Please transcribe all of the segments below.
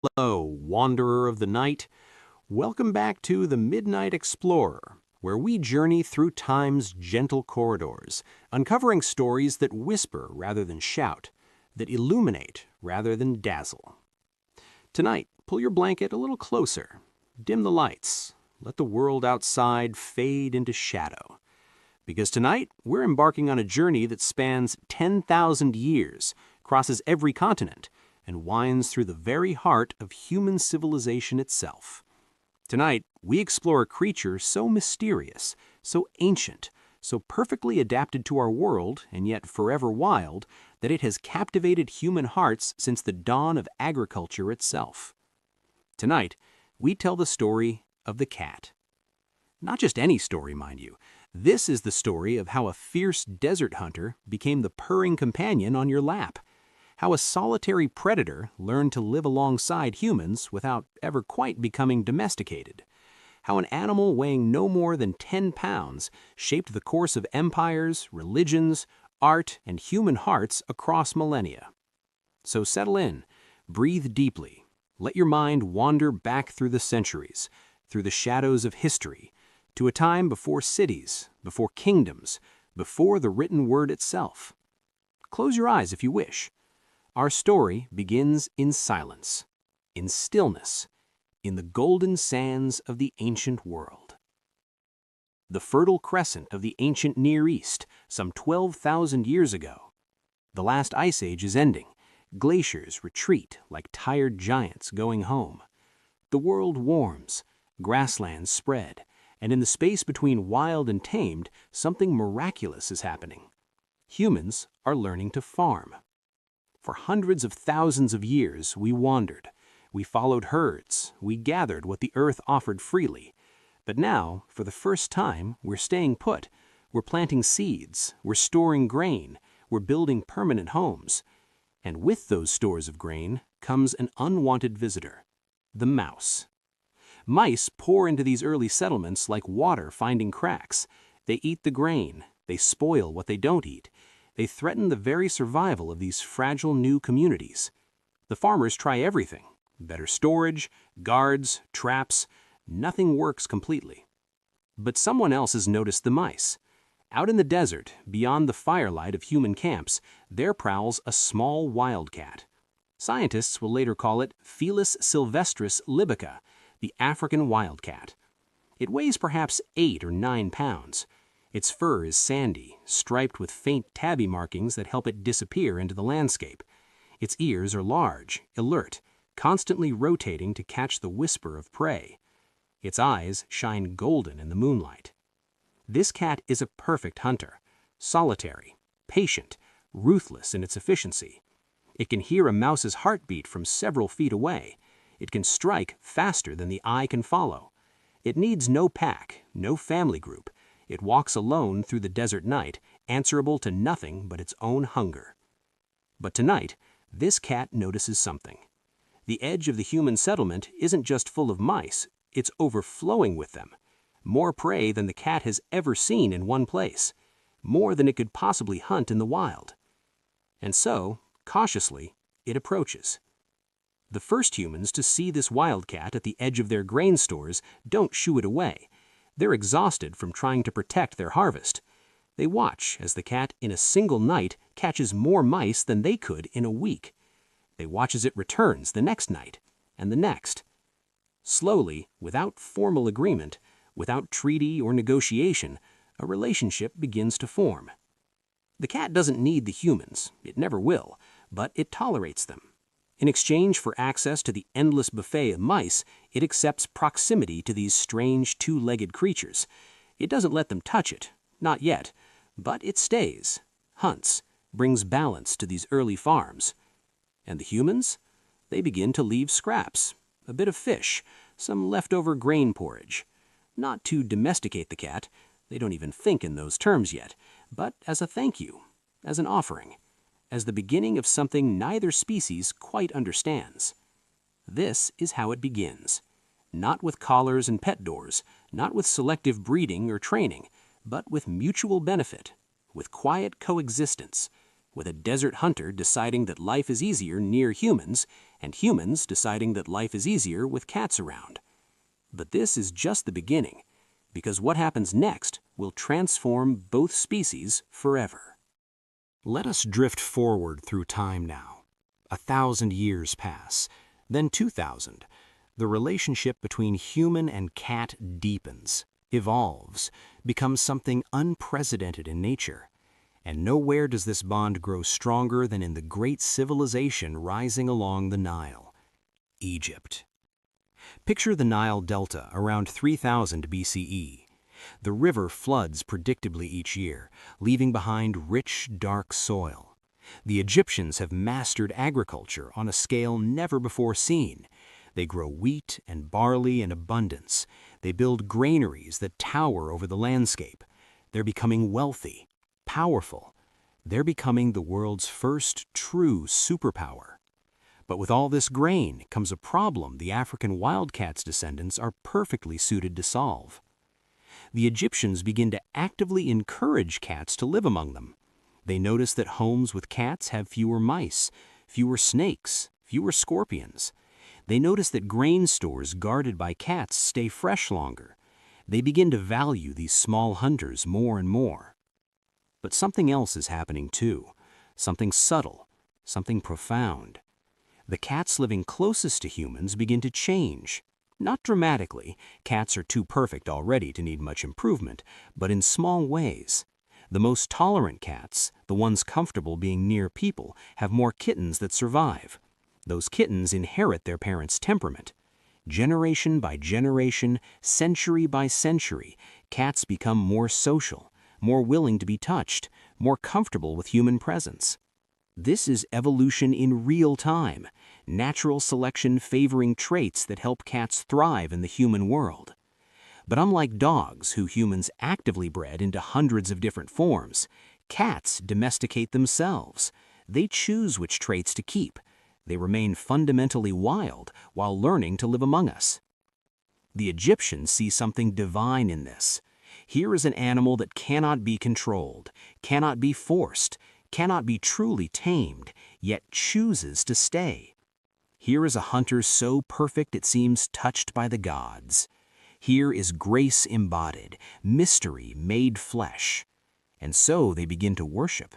Hello, wanderer of the night. Welcome back to the Midnight Explorer, where we journey through time's gentle corridors, uncovering stories that whisper rather than shout, that illuminate rather than dazzle. Tonight, pull your blanket a little closer, dim the lights, let the world outside fade into shadow. Because tonight, we're embarking on a journey that spans 10,000 years, crosses every continent, and winds through the very heart of human civilization itself. Tonight, we explore a creature so mysterious, so ancient, so perfectly adapted to our world and yet forever wild that it has captivated human hearts since the dawn of agriculture itself. Tonight, we tell the story of the cat. Not just any story, mind you. This is the story of how a fierce desert hunter became the purring companion on your lap. How a solitary predator learned to live alongside humans without ever quite becoming domesticated. How an animal weighing no more than 10 pounds shaped the course of empires, religions, art, and human hearts across millennia. So settle in, breathe deeply, let your mind wander back through the centuries, through the shadows of history, to a time before cities, before kingdoms, before the written word itself. Close your eyes if you wish. Our story begins in silence, in stillness, in the golden sands of the ancient world. The fertile crescent of the ancient Near East, some 12,000 years ago. The last ice age is ending. Glaciers retreat like tired giants going home. The world warms, grasslands spread, and in the space between wild and tamed, something miraculous is happening. Humans are learning to farm. For hundreds of thousands of years, we wandered. We followed herds. We gathered what the earth offered freely. But now, for the first time, we're staying put. We're planting seeds. We're storing grain. We're building permanent homes. And with those stores of grain comes an unwanted visitor, the mouse. Mice pour into these early settlements like water finding cracks. They eat the grain. They spoil what they don't eat. They threaten the very survival of these fragile new communities. The farmers try everything. Better storage, guards, traps. Nothing works completely. But someone else has noticed the mice. Out in the desert, beyond the firelight of human camps, there prowls a small wildcat. Scientists will later call it Felis sylvestris libica, the African wildcat. It weighs perhaps 8 or 9 pounds. Its fur is sandy, striped with faint tabby markings that help it disappear into the landscape. Its ears are large, alert, constantly rotating to catch the whisper of prey. Its eyes shine golden in the moonlight. This cat is a perfect hunter, solitary, patient, ruthless in its efficiency. It can hear a mouse's heartbeat from several feet away. It can strike faster than the eye can follow. It needs no pack, no family group. It walks alone through the desert night, answerable to nothing but its own hunger. But tonight, this cat notices something. The edge of the human settlement isn't just full of mice, it's overflowing with them. More prey than the cat has ever seen in one place. More than it could possibly hunt in the wild. And so, cautiously, it approaches. The first humans to see this wildcat at the edge of their grain stores don't shoo it away. They're exhausted from trying to protect their harvest. They watch as the cat in a single night catches more mice than they could in a week. They watch as it returns the next night, and the next. Slowly, without formal agreement, without treaty or negotiation, a relationship begins to form. The cat doesn't need the humans, it never will, but it tolerates them. In exchange for access to the endless buffet of mice, it accepts proximity to these strange two-legged creatures. It doesn't let them touch it, not yet, but it stays, hunts, brings balance to these early farms. And the humans? They begin to leave scraps, a bit of fish, some leftover grain porridge. Not to domesticate the cat, they don't even think in those terms yet, but as a thank you, as an offering. As the beginning of something neither species quite understands. This is how it begins. Not with collars and pet doors, not with selective breeding or training, but with mutual benefit, with quiet coexistence, with a desert hunter deciding that life is easier near humans, and humans deciding that life is easier with cats around. But this is just the beginning, because what happens next will transform both species forever. Let us drift forward through time now. 1,000 years pass, then 2,000. The relationship between human and cat deepens, evolves, becomes something unprecedented in nature. And nowhere does this bond grow stronger than in the great civilization rising along the Nile, Egypt. Picture the Nile Delta around 3000 BCE. The river floods predictably each year, leaving behind rich, dark soil. The Egyptians have mastered agriculture on a scale never before seen. They grow wheat and barley in abundance. They build granaries that tower over the landscape. They're becoming wealthy, powerful. They're becoming the world's first true superpower. But with all this grain comes a problem the African wildcat's descendants are perfectly suited to solve. The Egyptians begin to actively encourage cats to live among them. They notice that homes with cats have fewer mice, fewer snakes, fewer scorpions. They notice that grain stores guarded by cats stay fresh longer. They begin to value these small hunters more and more. But something else is happening too, something subtle, something profound. The cats living closest to humans begin to change. Not dramatically, cats are too perfect already to need much improvement, but in small ways. The most tolerant cats, the ones comfortable being near people, have more kittens that survive. Those kittens inherit their parents' temperament. Generation by generation, century by century, cats become more social, more willing to be touched, more comfortable with human presence. This is evolution in real time, natural selection favoring traits that help cats thrive in the human world. But unlike dogs, who humans actively bred into hundreds of different forms, cats domesticate themselves. They choose which traits to keep. They remain fundamentally wild while learning to live among us. The Egyptians see something divine in this. Here is an animal that cannot be controlled, cannot be forced, cannot be truly tamed, yet chooses to stay. Here is a hunter so perfect it seems touched by the gods. Here is grace embodied, mystery made flesh. And so they begin to worship.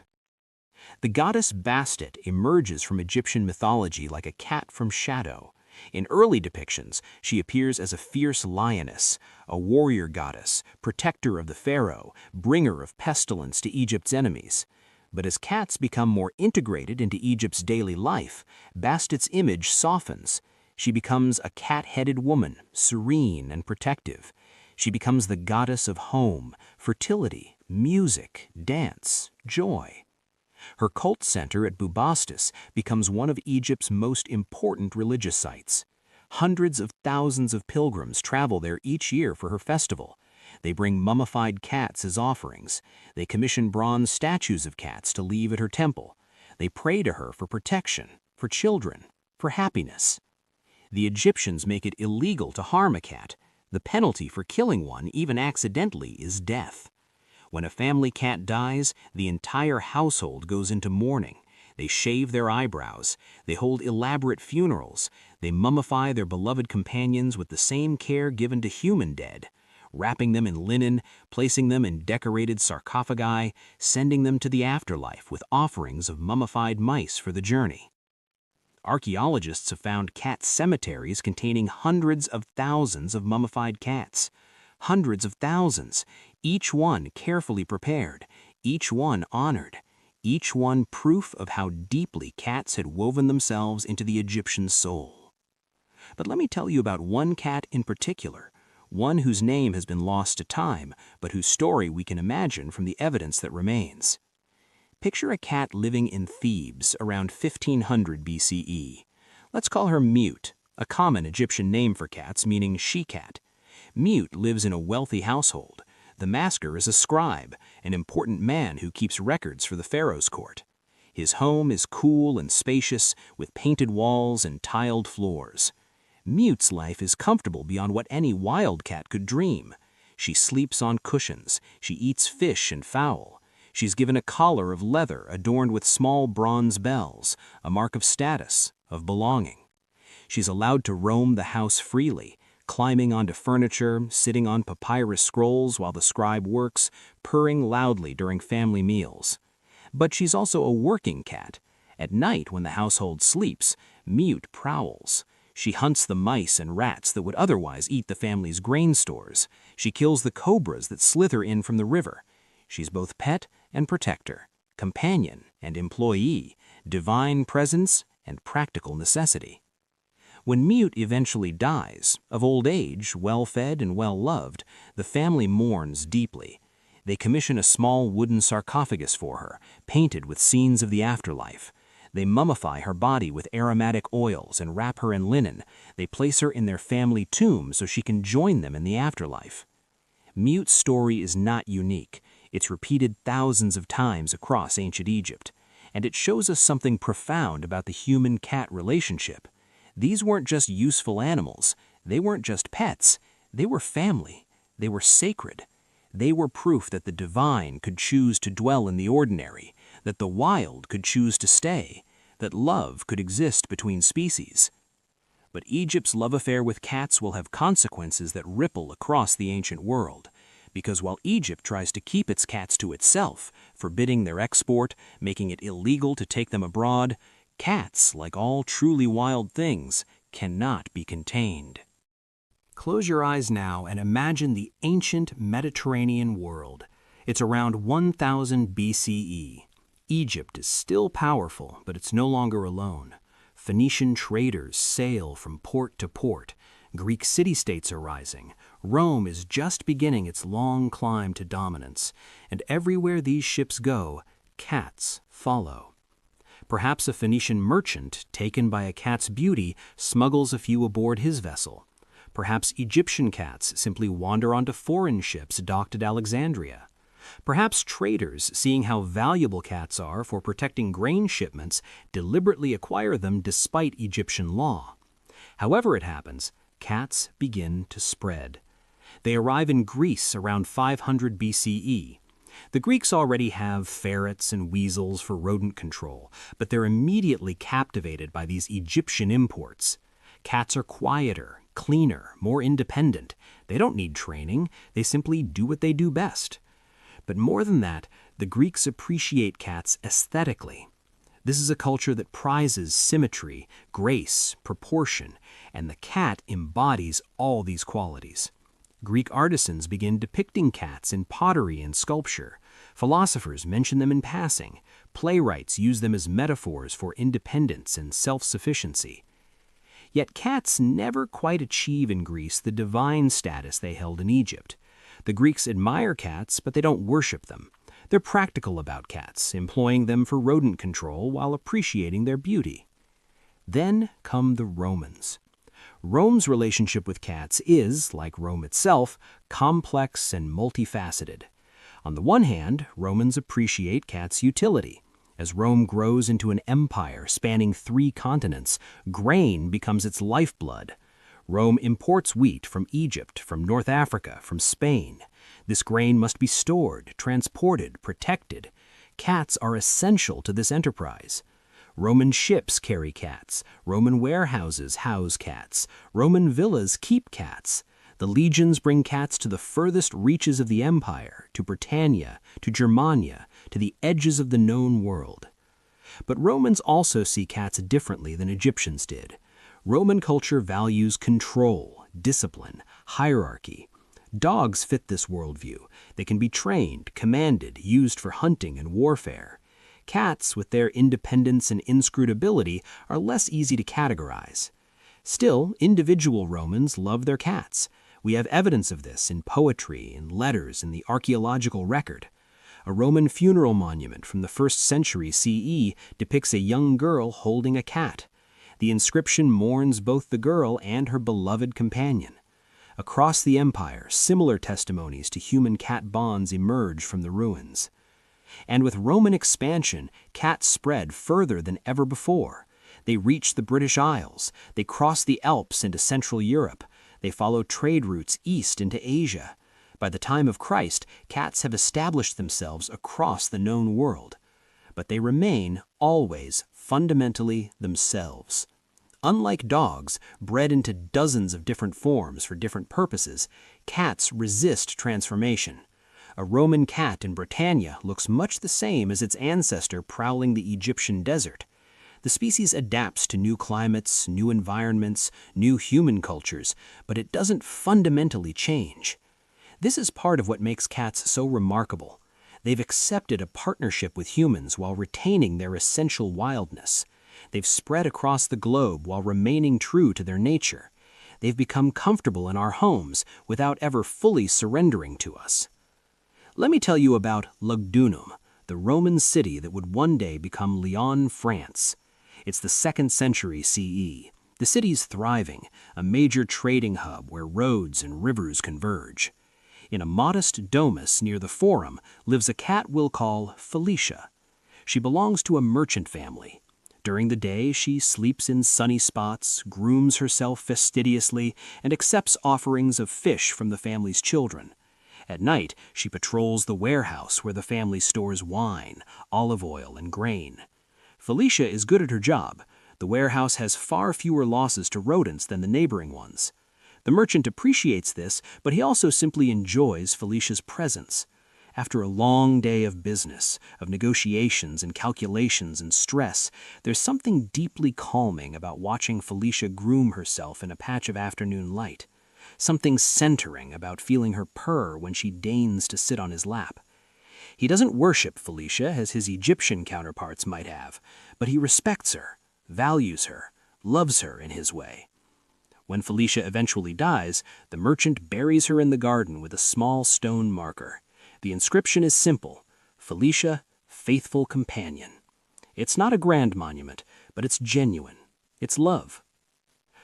The goddess Bastet emerges from Egyptian mythology like a cat from shadow. In early depictions, she appears as a fierce lioness, a warrior goddess, protector of the pharaoh, bringer of pestilence to Egypt's enemies. But as cats become more integrated into Egypt's daily life, Bastet's image softens. She becomes a cat-headed woman, serene and protective. She becomes the goddess of home, fertility, music, dance, joy. Her cult center at Bubastis becomes one of Egypt's most important religious sites. Hundreds of thousands of pilgrims travel there each year for her festival. They bring mummified cats as offerings. They commission bronze statues of cats to leave at her temple. They pray to her for protection, for children, for happiness. The Egyptians make it illegal to harm a cat. The penalty for killing one, even accidentally, is death. When a family cat dies, the entire household goes into mourning. They shave their eyebrows. They hold elaborate funerals. They mummify their beloved companions with the same care given to human dead, wrapping them in linen, placing them in decorated sarcophagi, sending them to the afterlife with offerings of mummified mice for the journey. Archaeologists have found cat cemeteries containing hundreds of thousands of mummified cats. Hundreds of thousands, each one carefully prepared, each one honored, each one proof of how deeply cats had woven themselves into the Egyptian soul. But let me tell you about one cat in particular, one whose name has been lost to time, but whose story we can imagine from the evidence that remains. Picture a cat living in Thebes around 1500 BCE. Let's call her Mute, a common Egyptian name for cats meaning she-cat. Mute lives in a wealthy household. The master is a scribe, an important man who keeps records for the pharaoh's court. His home is cool and spacious, with painted walls and tiled floors. Mute's life is comfortable beyond what any wildcat could dream. She sleeps on cushions. She eats fish and fowl. She's given a collar of leather adorned with small bronze bells, a mark of status, of belonging. She's allowed to roam the house freely, climbing onto furniture, sitting on papyrus scrolls while the scribe works, purring loudly during family meals. But she's also a working cat. At night, when the household sleeps, Mute prowls. She hunts the mice and rats that would otherwise eat the family's grain stores. She kills the cobras that slither in from the river. She's both pet and protector, companion and employee, divine presence and practical necessity. When Mute eventually dies, of old age, well-fed and well-loved, the family mourns deeply. They commission a small wooden sarcophagus for her, painted with scenes of the afterlife. They mummify her body with aromatic oils and wrap her in linen. They place her in their family tomb so she can join them in the afterlife. Mute's story is not unique. It's repeated thousands of times across ancient Egypt. And it shows us something profound about the human-cat relationship. These weren't just useful animals. They weren't just pets. They were family. They were sacred. They were proof that the divine could choose to dwell in the ordinary, that the wild could choose to stay, that love could exist between species. But Egypt's love affair with cats will have consequences that ripple across the ancient world. Because while Egypt tries to keep its cats to itself, forbidding their export, making it illegal to take them abroad, cats, like all truly wild things, cannot be contained. Close your eyes now and imagine the ancient Mediterranean world. It's around 1000 BCE. Egypt is still powerful, but it's no longer alone. Phoenician traders sail from port to port. Greek city-states are rising. Rome is just beginning its long climb to dominance. And everywhere these ships go, cats follow. Perhaps a Phoenician merchant, taken by a cat's beauty, smuggles a few aboard his vessel. Perhaps Egyptian cats simply wander onto foreign ships docked at Alexandria. Perhaps traders, seeing how valuable cats are for protecting grain shipments, deliberately acquire them despite Egyptian law. However it happens, cats begin to spread. They arrive in Greece around 500 BCE. The Greeks already have ferrets and weasels for rodent control, but they're immediately captivated by these Egyptian imports. Cats are quieter, cleaner, more independent. They don't need training. They simply do what they do best. But more than that, the Greeks appreciate cats aesthetically. This is a culture that prizes symmetry, grace, proportion, and the cat embodies all these qualities. Greek artisans begin depicting cats in pottery and sculpture. Philosophers mention them in passing. Playwrights use them as metaphors for independence and self-sufficiency. Yet cats never quite achieve in Greece the divine status they held in Egypt. The Greeks admire cats, but they don't worship them. They're practical about cats, employing them for rodent control while appreciating their beauty. Then come the Romans. Rome's relationship with cats is, like Rome itself, complex and multifaceted. On the one hand, Romans appreciate cats' utility. As Rome grows into an empire spanning 3 continents, grain becomes its lifeblood. Rome imports wheat from Egypt, from North Africa, from Spain. This grain must be stored, transported, protected. Cats are essential to this enterprise. Roman ships carry cats. Roman warehouses house cats. Roman villas keep cats. The legions bring cats to the furthest reaches of the empire, to Britannia, to Germania, to the edges of the known world. But Romans also see cats differently than Egyptians did. Roman culture values control, discipline, hierarchy. Dogs fit this worldview. They can be trained, commanded, used for hunting and warfare. Cats, with their independence and inscrutability, are less easy to categorize. Still, individual Romans love their cats. We have evidence of this in poetry, in letters, in the archaeological record. A Roman funeral monument from the 1st century CE depicts a young girl holding a cat. The inscription mourns both the girl and her beloved companion. Across the empire, similar testimonies to human-cat bonds emerge from the ruins. And with Roman expansion, cats spread further than ever before. They reached the British Isles. They crossed the Alps into Central Europe. They followed trade routes east into Asia. By the time of Christ, cats have established themselves across the known world. But they remain always fundamentally themselves. Unlike dogs, bred into dozens of different forms for different purposes, cats resist transformation. A Roman cat in Britannia looks much the same as its ancestor prowling the Egyptian desert. The species adapts to new climates, new environments, new human cultures, but it doesn't fundamentally change. This is part of what makes cats so remarkable. They've accepted a partnership with humans while retaining their essential wildness. They've spread across the globe while remaining true to their nature. They've become comfortable in our homes without ever fully surrendering to us. Let me tell you about Lugdunum, the Roman city that would one day become Lyon, France. It's the 2nd century CE. The city's thriving, a major trading hub where roads and rivers converge. In a modest domus near the Forum lives a cat we'll call Felicia. She belongs to a merchant family. During the day, she sleeps in sunny spots, grooms herself fastidiously, and accepts offerings of fish from the family's children. At night, she patrols the warehouse where the family stores wine, olive oil, and grain. Felicia is good at her job. The warehouse has far fewer losses to rodents than the neighboring ones. The merchant appreciates this, but he also simply enjoys Felicia's presence. After a long day of business, of negotiations and calculations and stress, there's something deeply calming about watching Felicia groom herself in a patch of afternoon light. Something centering about feeling her purr when she deigns to sit on his lap. He doesn't worship Felicia as his Egyptian counterparts might have, but he respects her, values her, loves her in his way. When Felicia eventually dies, the merchant buries her in the garden with a small stone marker. The inscription is simple: Felicia, faithful companion. It's not a grand monument, but it's genuine. It's love.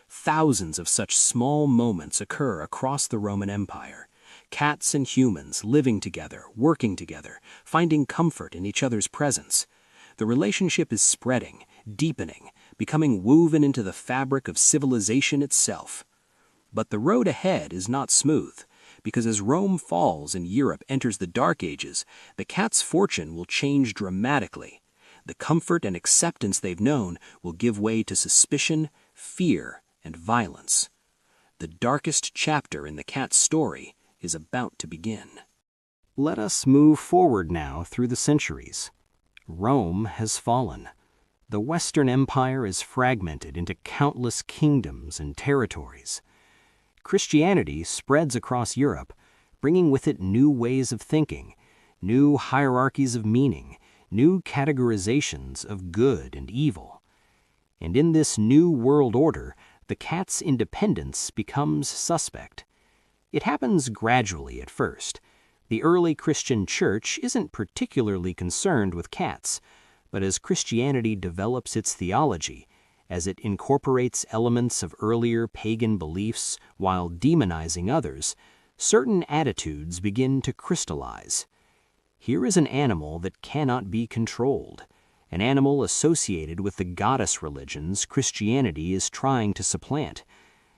Thousands of such small moments occur across the Roman Empire. Cats and humans living together, working together, finding comfort in each other's presence. The relationship is spreading, deepening, becoming woven into the fabric of civilization itself. But the road ahead is not smooth, because as Rome falls and Europe enters the Dark Ages, the cat's fortune will change dramatically. The comfort and acceptance they've known will give way to suspicion, fear, and violence. The darkest chapter in the cat's story is about to begin. Let us move forward now through the centuries. Rome has fallen. The Western Empire is fragmented into countless kingdoms and territories. Christianity spreads across Europe, bringing with it new ways of thinking, new hierarchies of meaning, new categorizations of good and evil. And in this new world order, the cat's independence becomes suspect. It happens gradually at first. The early Christian church isn't particularly concerned with cats, but as Christianity develops its theology, as it incorporates elements of earlier pagan beliefs while demonizing others, certain attitudes begin to crystallize. Here is an animal that cannot be controlled, an animal associated with the goddess religions Christianity is trying to supplant,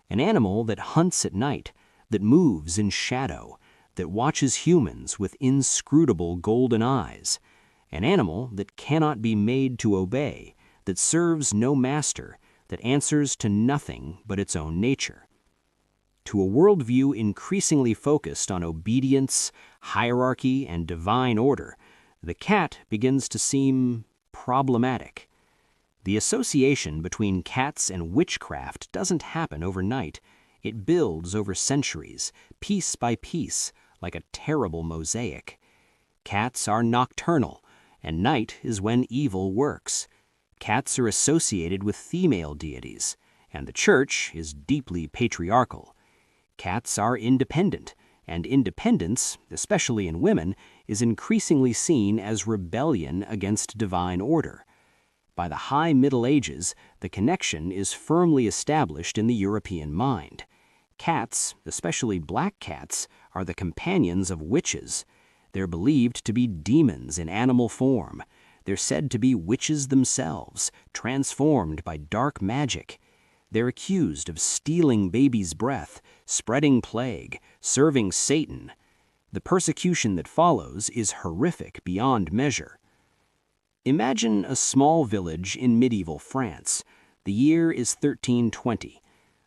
an animal that hunts at night, that moves in shadow, that watches humans with inscrutable golden eyes, an animal that cannot be made to obey, that serves no master, that answers to nothing but its own nature. To a worldview increasingly focused on obedience, hierarchy, and divine order, the cat begins to seem problematic. The association between cats and witchcraft doesn't happen overnight. It builds over centuries, piece by piece, like a terrible mosaic. Cats are nocturnal, and night is when evil works. Cats are associated with female deities, and the church is deeply patriarchal. Cats are independent, and independence, especially in women, is increasingly seen as rebellion against divine order. By the high Middle Ages, the connection is firmly established in the European mind. Cats, especially black cats, are the companions of witches. They're believed to be demons in animal form. They're said to be witches themselves, transformed by dark magic. They're accused of stealing babies' breath, spreading plague, serving Satan. The persecution that follows is horrific beyond measure. Imagine a small village in medieval France. The year is 1320.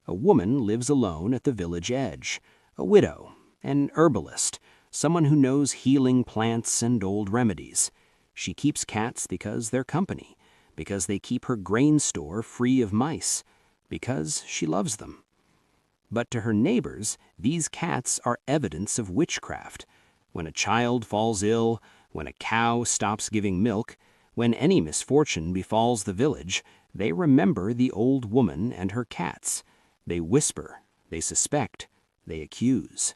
A woman lives alone at the village edge, a widow, an herbalist, someone who knows healing plants and old remedies. She keeps cats because they're company, because they keep her grain store free of mice, because she loves them. But to her neighbors, these cats are evidence of witchcraft. When a child falls ill, when a cow stops giving milk, when any misfortune befalls the village, they remember the old woman and her cats. They whisper, they suspect, they accuse.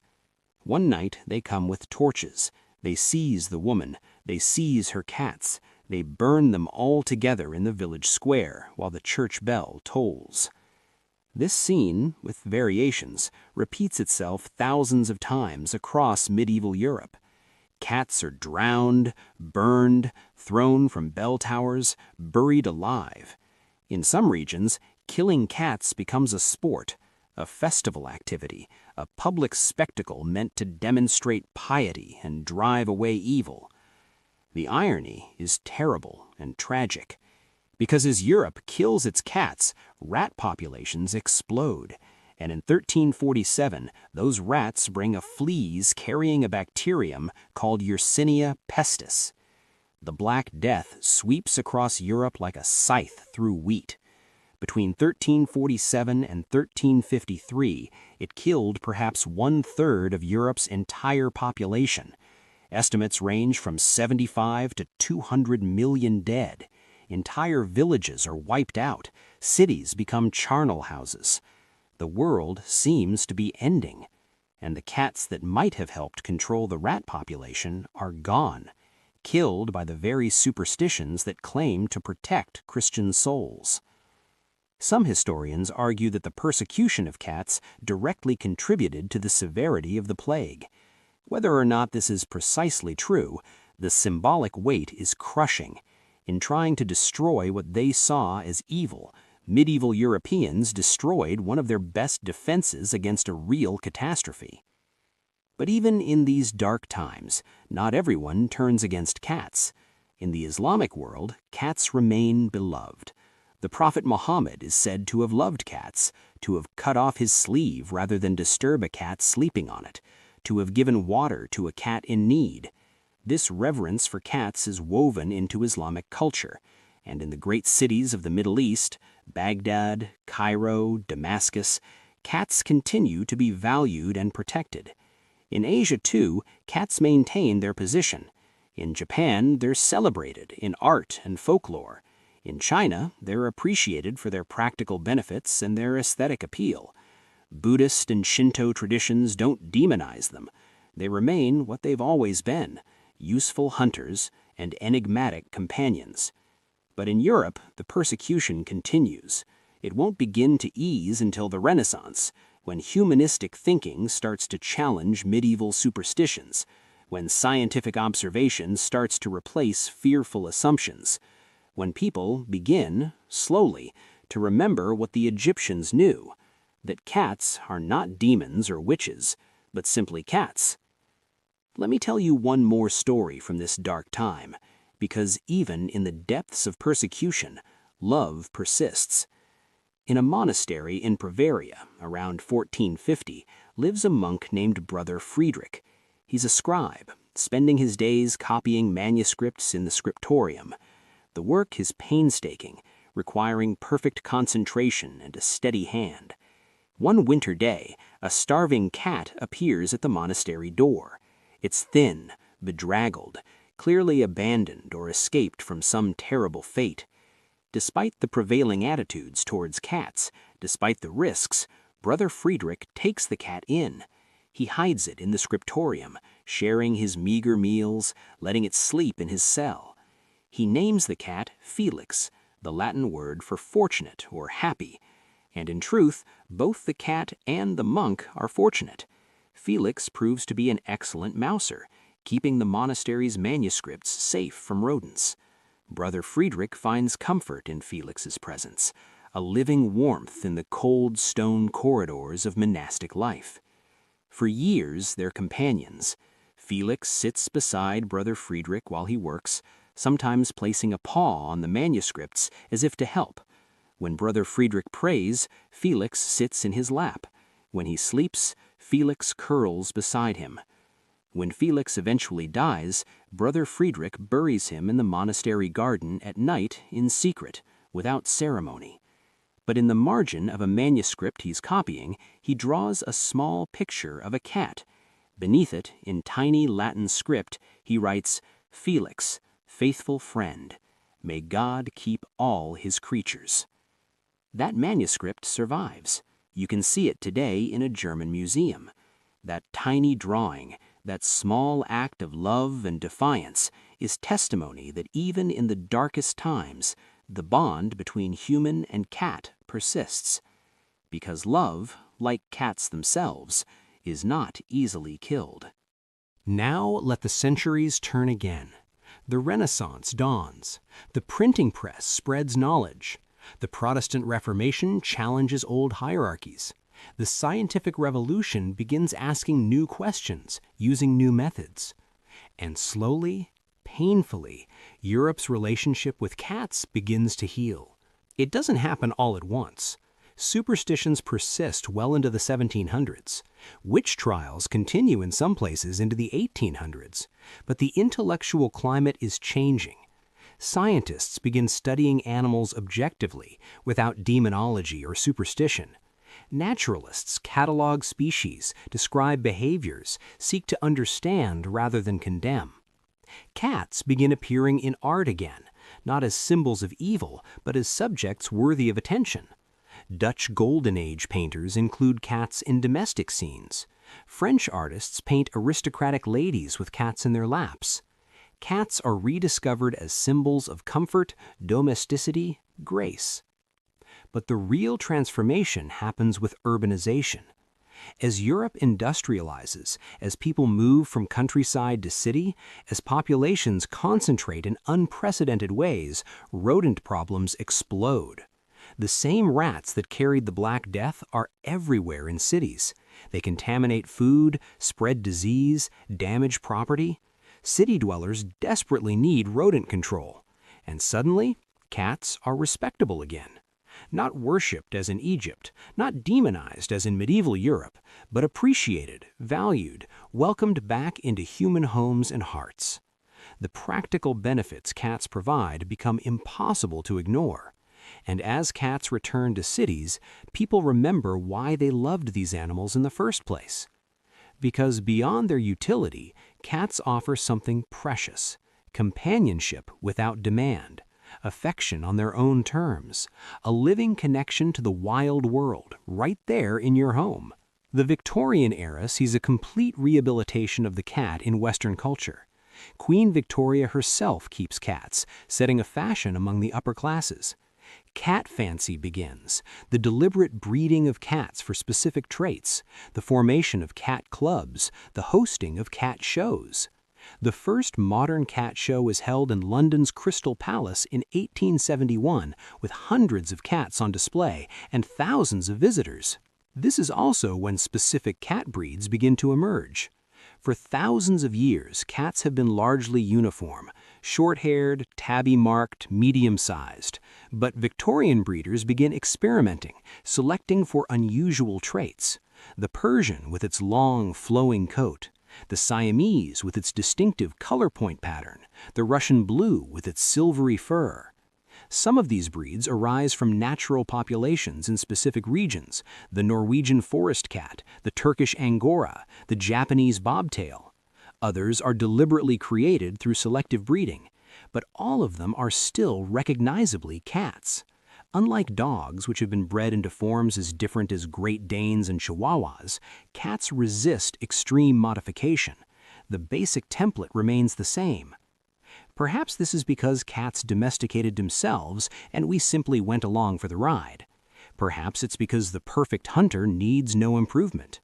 One night they come with torches. They seize the woman, they seize her cats. They burn them all together in the village square while the church bell tolls. This scene, with variations, repeats itself thousands of times across medieval Europe. Cats are drowned, burned, thrown from bell towers, buried alive. In some regions, killing cats becomes a sport, a festival activity, a public spectacle meant to demonstrate piety and drive away evil. The irony is terrible and tragic. Because as Europe kills its cats, rat populations explode. And in 1347, those rats bring a fleas carrying a bacterium called Yersinia pestis. The Black Death sweeps across Europe like a scythe through wheat. Between 1347 and 1353, it killed perhaps 1/3 of Europe's entire population. Estimates range from 75 to 200 million dead. Entire villages are wiped out. Cities become charnel houses. The world seems to be ending, and the cats that might have helped control the rat population are gone, killed by the very superstitions that claim to protect Christian souls. Some historians argue that the persecution of cats directly contributed to the severity of the plague. Whether or not this is precisely true, the symbolic weight is crushing. In trying to destroy what they saw as evil, medieval Europeans destroyed one of their best defenses against a real catastrophe. But even in these dark times, not everyone turns against cats. In the Islamic world, cats remain beloved. The Prophet Muhammad is said to have loved cats, to have cut off his sleeve rather than disturb a cat sleeping on it, to have given water to a cat in need. This reverence for cats is woven into Islamic culture, and in the great cities of the Middle East, Baghdad, Cairo, Damascus, cats continue to be valued and protected. In Asia, too, cats maintain their position. In Japan, they're celebrated in art and folklore. In China, they're appreciated for their practical benefits and their aesthetic appeal. Buddhist and Shinto traditions don't demonize them. They remain what they've always been: useful hunters and enigmatic companions. But in Europe, the persecution continues. It won't begin to ease until the Renaissance, when humanistic thinking starts to challenge medieval superstitions, when scientific observation starts to replace fearful assumptions, when people begin, slowly, to remember what the Egyptians knew, that cats are not demons or witches, but simply cats. Let me tell you one more story from this dark time, because even in the depths of persecution, love persists. In a monastery in Bavaria, around 1450, lives a monk named Brother Friedrich. He's a scribe, spending his days copying manuscripts in the scriptorium. The work is painstaking, requiring perfect concentration and a steady hand. One winter day, a starving cat appears at the monastery door. It's thin, bedraggled, clearly abandoned or escaped from some terrible fate. Despite the prevailing attitudes towards cats, despite the risks, Brother Friedrich takes the cat in. He hides it in the scriptorium, sharing his meager meals, letting it sleep in his cell. He names the cat Felix, the Latin word for fortunate or happy. And in truth, both the cat and the monk are fortunate. Felix proves to be an excellent mouser, keeping the monastery's manuscripts safe from rodents. Brother Friedrich finds comfort in Felix's presence, a living warmth in the cold stone corridors of monastic life. For years, they're companions. Felix sits beside Brother Friedrich while he works, sometimes placing a paw on the manuscripts as if to help. When Brother Friedrich prays, Felix sits in his lap. When he sleeps, Felix curls beside him. When Felix eventually dies, Brother Friedrich buries him in the monastery garden at night in secret, without ceremony. But in the margin of a manuscript he's copying, he draws a small picture of a cat. Beneath it, in tiny Latin script, he writes, "Felix, faithful friend, may God keep all his creatures." That manuscript survives. You can see it today in a German museum. That tiny drawing, that small act of love and defiance, is testimony that even in the darkest times, the bond between human and cat persists. Because love, like cats themselves, is not easily killed. Now let the centuries turn again. The Renaissance dawns. The printing press spreads knowledge. The Protestant Reformation challenges old hierarchies. The scientific revolution begins asking new questions, using new methods. And slowly, painfully, Europe's relationship with cats begins to heal. It doesn't happen all at once. Superstitions persist well into the 1700s. Witch trials continue in some places into the 1800s. But the intellectual climate is changing. Scientists begin studying animals objectively, without demonology or superstition. Naturalists catalog species, describe behaviors, seek to understand rather than condemn. Cats begin appearing in art again, not as symbols of evil, but as subjects worthy of attention. Dutch Golden Age painters include cats in domestic scenes. French artists paint aristocratic ladies with cats in their laps. Cats are rediscovered as symbols of comfort, domesticity, grace. But the real transformation happens with urbanization. As Europe industrializes, as people move from countryside to city, as populations concentrate in unprecedented ways, rodent problems explode. The same rats that carried the Black Death are everywhere in cities. They contaminate food, spread disease, damage property. City dwellers desperately need rodent control. And suddenly, cats are respectable again. Not worshipped as in Egypt, not demonized as in medieval Europe, but appreciated, valued, welcomed back into human homes and hearts. The practical benefits cats provide become impossible to ignore. And as cats return to cities, people remember why they loved these animals in the first place. Because beyond their utility, cats offer something precious: companionship without demand, affection on their own terms, a living connection to the wild world right there in your home. The Victorian era sees a complete rehabilitation of the cat in Western culture. Queen Victoria herself keeps cats, setting a fashion among the upper classes. Cat fancy begins, the deliberate breeding of cats for specific traits, the formation of cat clubs, the hosting of cat shows. The first modern cat show was held in London's Crystal Palace in 1871 with hundreds of cats on display and thousands of visitors. This is also when specific cat breeds begin to emerge. For thousands of years, cats have been largely uniform, short-haired, tabby-marked, medium-sized. But Victorian breeders begin experimenting, selecting for unusual traits. The Persian with its long, flowing coat, the Siamese with its distinctive color point pattern, the Russian blue with its silvery fur. Some of these breeds arise from natural populations in specific regions: the Norwegian forest cat, the Turkish Angora, the Japanese bobtail. Others are deliberately created through selective breeding, but all of them are still recognizably cats. Unlike dogs, which have been bred into forms as different as Great Danes and Chihuahuas, cats resist extreme modification. The basic template remains the same. Perhaps this is because cats domesticated themselves and we simply went along for the ride. Perhaps it's because the perfect hunter needs no improvement.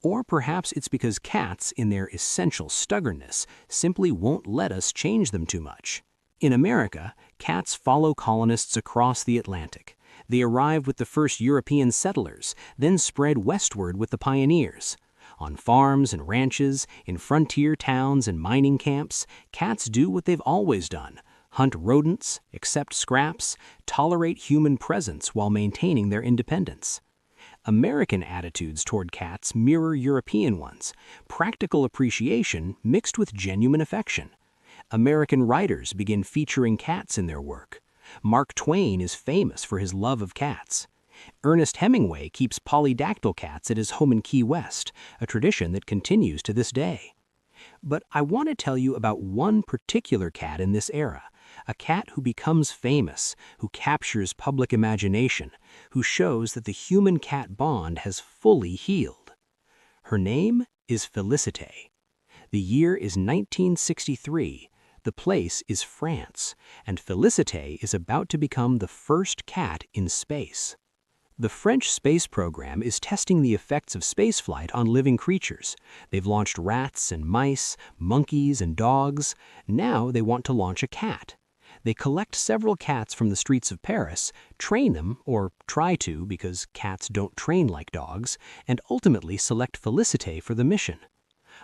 Or perhaps it's because cats, in their essential stubbornness, simply won't let us change them too much. In America, cats follow colonists across the Atlantic. They arrived with the first European settlers, then spread westward with the pioneers. On farms and ranches, in frontier towns and mining camps, cats do what they've always done: hunt rodents, accept scraps, tolerate human presence while maintaining their independence. American attitudes toward cats mirror European ones: practical appreciation mixed with genuine affection. American writers begin featuring cats in their work. Mark Twain is famous for his love of cats. Ernest Hemingway keeps polydactyl cats at his home in Key West, a tradition that continues to this day. But I want to tell you about one particular cat in this era, a cat who becomes famous, who captures public imagination, who shows that the human-cat bond has fully healed. Her name is Félicité. The year is 1963. The place is France, and Félicité is about to become the first cat in space. The French space program is testing the effects of spaceflight on living creatures. They've launched rats and mice, monkeys and dogs. Now they want to launch a cat. They collect several cats from the streets of Paris, train them, or try to because cats don't train like dogs, and ultimately select Félicité for the mission.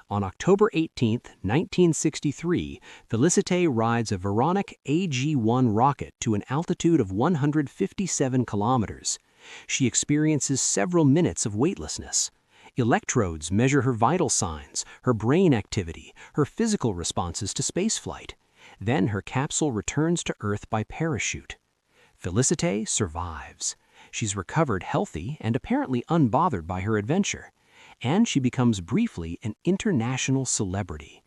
On October 18, 1963, Félicité rides a Veronik AG-1 rocket to an altitude of 157 kilometers. She experiences several minutes of weightlessness. Electrodes measure her vital signs, her brain activity, her physical responses to spaceflight. Then her capsule returns to Earth by parachute. Félicité survives. She's recovered healthy and apparently unbothered by her adventure. And she becomes briefly an international celebrity.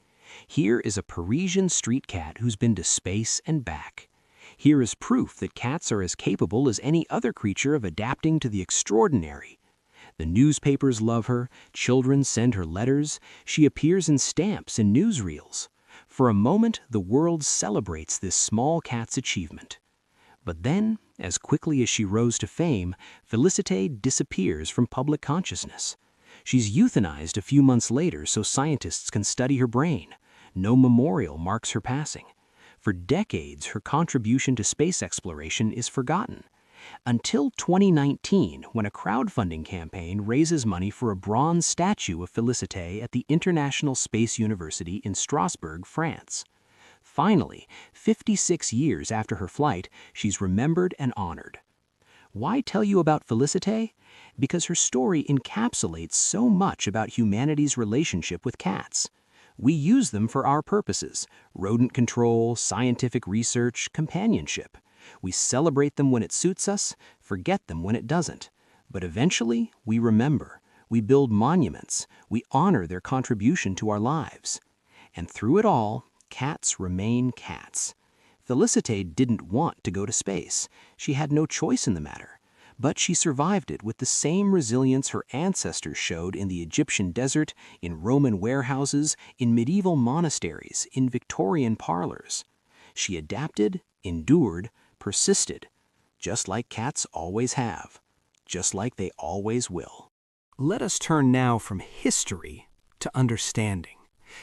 Here is a Parisian street cat who's been to space and back. Here is proof that cats are as capable as any other creature of adapting to the extraordinary. The newspapers love her, children send her letters, she appears in stamps and newsreels. For a moment, the world celebrates this small cat's achievement. But then, as quickly as she rose to fame, Félicité disappears from public consciousness. She's euthanized a few months later so scientists can study her brain. No memorial marks her passing. For decades, her contribution to space exploration is forgotten. Until 2019, when a crowdfunding campaign raises money for a bronze statue of Félicité at the International Space University in Strasbourg, France. Finally, 56 years after her flight, she's remembered and honored. Why tell you about Félicité? Because her story encapsulates so much about humanity's relationship with cats. We use them for our purposes: rodent control, scientific research, companionship. We celebrate them when it suits us, forget them when it doesn't. But eventually, we remember. We build monuments. We honor their contribution to our lives. And through it all, cats remain cats. Félicité didn't want to go to space. She had no choice in the matter. But she survived it with the same resilience her ancestors showed in the Egyptian desert, in Roman warehouses, in medieval monasteries, in Victorian parlors. She adapted, endured, persisted, just like cats always have, just like they always will. Let us turn now from history to understanding.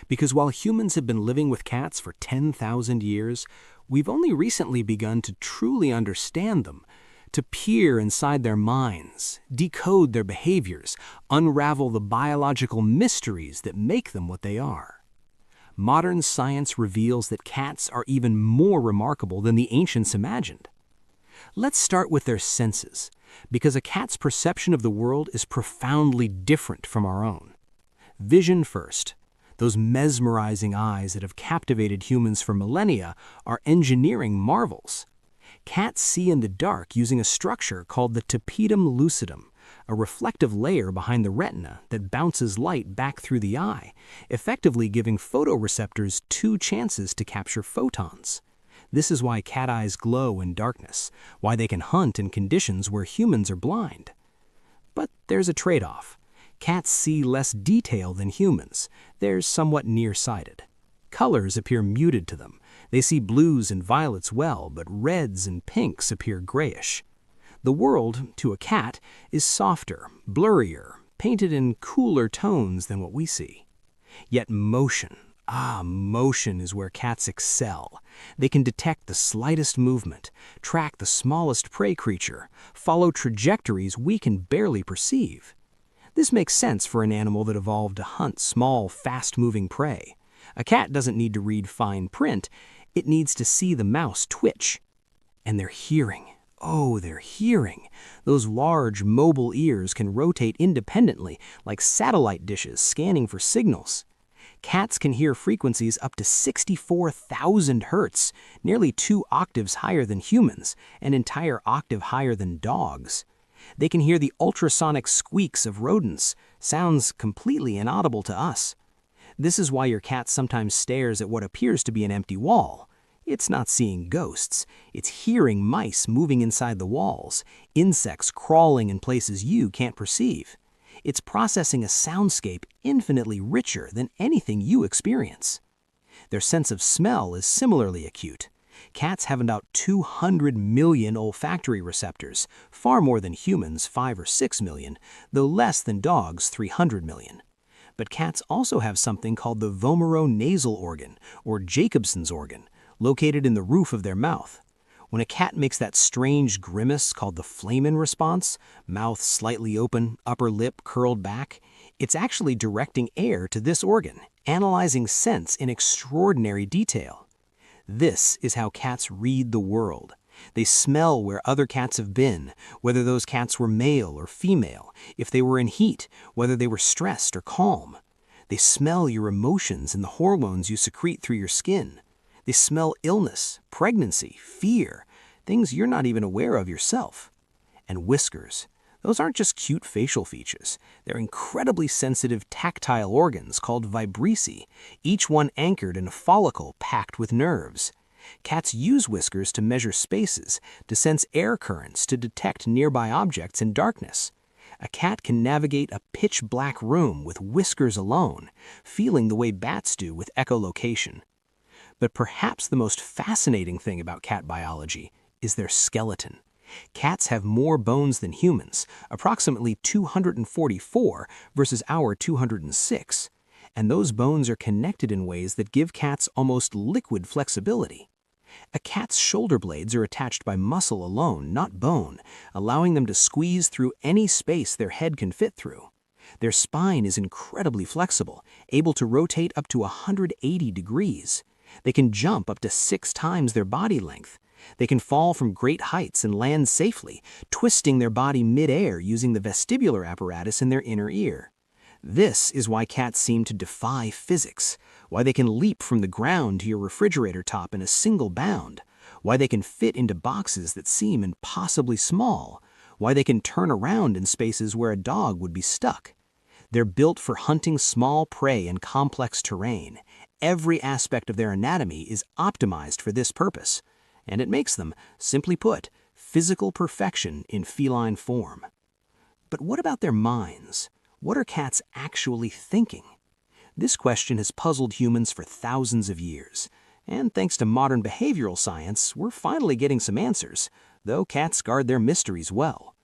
Because while humans have been living with cats for 10,000 years, we've only recently begun to truly understand them, to peer inside their minds, decode their behaviors, unravel the biological mysteries that make them what they are. Modern science reveals that cats are even more remarkable than the ancients imagined. Let's start with their senses, because a cat's perception of the world is profoundly different from our own. Vision first. Those mesmerizing eyes that have captivated humans for millennia are engineering marvels. Cats see in the dark using a structure called the tapetum lucidum, a reflective layer behind the retina that bounces light back through the eye, effectively giving photoreceptors two chances to capture photons. This is why cat eyes glow in darkness, why they can hunt in conditions where humans are blind. But there's a trade-off. Cats see less detail than humans. They're somewhat nearsighted. Colors appear muted to them. They see blues and violets well, but reds and pinks appear grayish. The world, to a cat, is softer, blurrier, painted in cooler tones than what we see. Yet motion, motion is where cats excel. They can detect the slightest movement, track the smallest prey creature, follow trajectories we can barely perceive. This makes sense for an animal that evolved to hunt small, fast-moving prey. A cat doesn't need to read fine print, it needs to see the mouse twitch. And their hearing. Oh, their hearing. Those large, mobile ears can rotate independently like satellite dishes scanning for signals. Cats can hear frequencies up to 64,000 hertz, nearly 2 octaves higher than humans, an entire octave higher than dogs. They can hear the ultrasonic squeaks of rodents, sounds completely inaudible to us. This is why your cat sometimes stares at what appears to be an empty wall. It's not seeing ghosts, it's hearing mice moving inside the walls, insects crawling in places you can't perceive. It's processing a soundscape infinitely richer than anything you experience. Their sense of smell is similarly acute. Cats have about 200 million olfactory receptors, far more than humans, 5 or 6 million, though less than dogs, 300 million. But cats also have something called the vomeronasal organ, or Jacobson's organ, located in the roof of their mouth. When a cat makes that strange grimace called the flamen response, mouth slightly open, upper lip curled back, it's actually directing air to this organ, analyzing scents in extraordinary detail. This is how cats read the world. They smell where other cats have been, whether those cats were male or female, if they were in heat, whether they were stressed or calm. They smell your emotions and the hormones you secrete through your skin. They smell illness, pregnancy, fear, things you're not even aware of yourself. And whiskers. Those aren't just cute facial features. They're incredibly sensitive tactile organs called vibrissae, each one anchored in a follicle packed with nerves. Cats use whiskers to measure spaces, to sense air currents, to detect nearby objects in darkness. A cat can navigate a pitch-black room with whiskers alone, feeling the way bats do with echolocation. But perhaps the most fascinating thing about cat biology is their skeleton. Cats have more bones than humans, approximately 244 versus our 206, and those bones are connected in ways that give cats almost liquid flexibility. A cat's shoulder blades are attached by muscle alone, not bone, allowing them to squeeze through any space their head can fit through. Their spine is incredibly flexible, able to rotate up to 180 degrees. They can jump up to 6 times their body length. They can fall from great heights and land safely, twisting their body mid-air using the vestibular apparatus in their inner ear. This is why cats seem to defy physics, why they can leap from the ground to your refrigerator top in a single bound, why they can fit into boxes that seem impossibly small, why they can turn around in spaces where a dog would be stuck. They're built for hunting small prey in complex terrain. Every aspect of their anatomy is optimized for this purpose, and it makes them, simply put, physical perfection in feline form. But what about their minds? What are cats actually thinking? This question has puzzled humans for thousands of years, and thanks to modern behavioral science, we're finally getting some answers, though cats guard their mysteries well.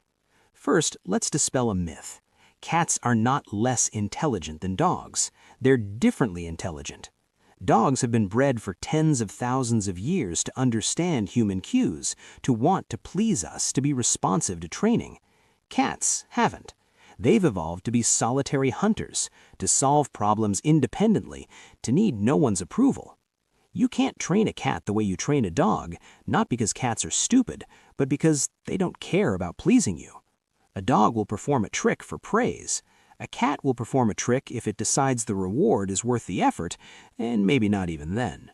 First, let's dispel a myth. Cats are not less intelligent than dogs. They're differently intelligent. Dogs have been bred for tens of thousands of years to understand human cues, to want to please us, to be responsive to training. Cats haven't. They've evolved to be solitary hunters, to solve problems independently, to need no one's approval. You can't train a cat the way you train a dog, not because cats are stupid, but because they don't care about pleasing you. A dog will perform a trick for praise. A cat will perform a trick if it decides the reward is worth the effort, and maybe not even then.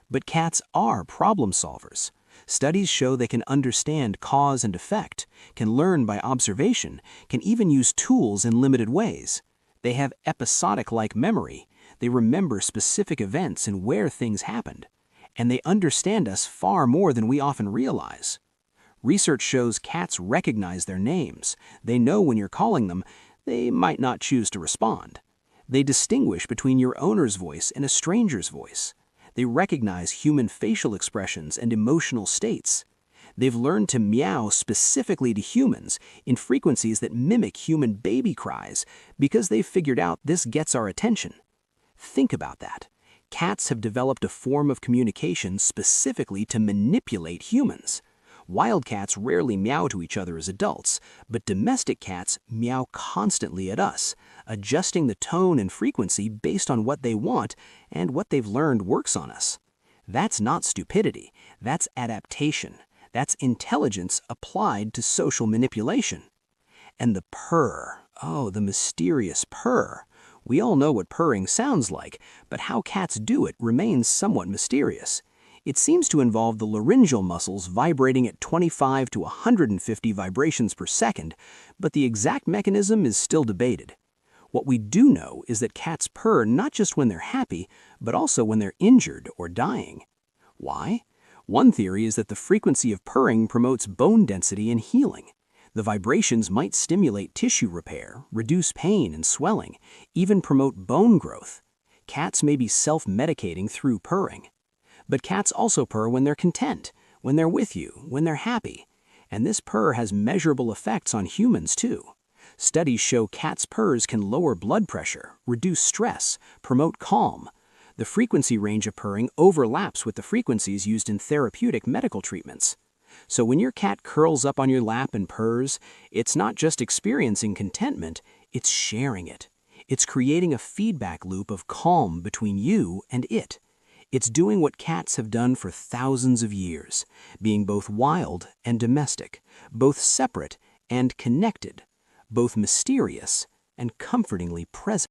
But cats are problem solvers. Studies show they can understand cause and effect, can learn by observation, can even use tools in limited ways. They have episodic-like memory. They remember specific events and where things happened. And they understand us far more than we often realize. Research shows cats recognize their names. They know when you're calling them. They might not choose to respond. They distinguish between your owner's voice and a stranger's voice. They recognize human facial expressions and emotional states. They've learned to meow specifically to humans in frequencies that mimic human baby cries because they've figured out this gets our attention. Think about that. Cats have developed a form of communication specifically to manipulate humans. Wild cats rarely meow to each other as adults, but domestic cats meow constantly at us, adjusting the tone and frequency based on what they want and what they've learned works on us. That's not stupidity, that's adaptation. That's intelligence applied to social manipulation. And the purr, oh, the mysterious purr. We all know what purring sounds like, but how cats do it remains somewhat mysterious. It seems to involve the laryngeal muscles vibrating at 25 to 150 vibrations per second, but the exact mechanism is still debated. What we do know is that cats purr not just when they're happy, but also when they're injured or dying. Why? One theory is that the frequency of purring promotes bone density and healing. The vibrations might stimulate tissue repair, reduce pain and swelling, even promote bone growth. Cats may be self-medicating through purring. But cats also purr when they're content, when they're with you, when they're happy. And this purr has measurable effects on humans too. Studies show cats' purrs can lower blood pressure, reduce stress, promote calm. The frequency range of purring overlaps with the frequencies used in therapeutic medical treatments. So when your cat curls up on your lap and purrs, it's not just experiencing contentment, it's sharing it. It's creating a feedback loop of calm between you and it. It's doing what cats have done for thousands of years, being both wild and domestic, both separate and connected, both mysterious and comfortingly present.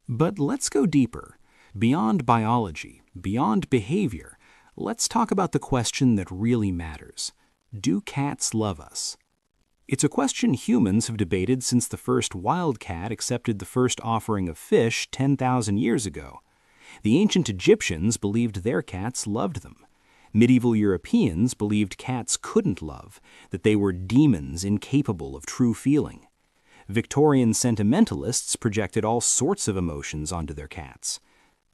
But let's go deeper. Beyond biology, beyond behavior, let's talk about the question that really matters. Do cats love us? It's a question humans have debated since the first wild cat accepted the first offering of fish 10,000 years ago. The ancient Egyptians believed their cats loved them. Medieval Europeans believed cats couldn't love, that they were demons incapable of true feeling. Victorian sentimentalists projected all sorts of emotions onto their cats.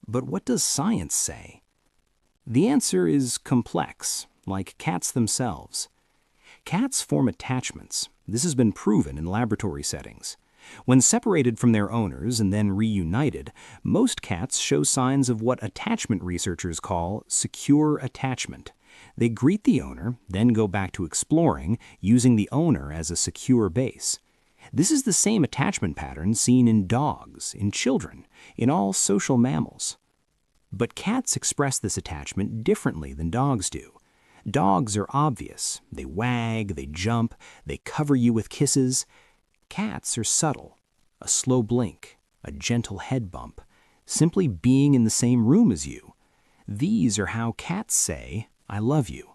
But what does science say? The answer is complex, like cats themselves. Cats form attachments. This has been proven in laboratory settings. When separated from their owners and then reunited, most cats show signs of what attachment researchers call secure attachment. They greet the owner, then go back to exploring, using the owner as a secure base. This is the same attachment pattern seen in dogs, in children, in all social mammals. But cats express this attachment differently than dogs do. Dogs are obvious. They wag, they jump, they cover you with kisses. Cats are subtle. A slow blink, a gentle head bump, simply being in the same room as you. These are how cats say, "I love you."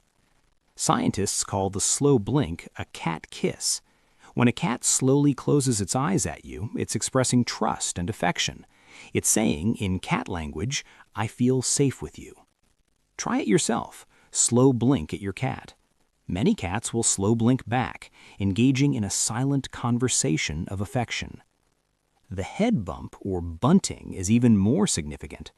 Scientists call the slow blink a cat kiss. When a cat slowly closes its eyes at you, it's expressing trust and affection. It's saying, in cat language, "I feel safe with you." Try it yourself. Slow blink at your cat. Many cats will slow blink back, engaging in a silent conversation of affection. The head bump, or bunting, is even more significant.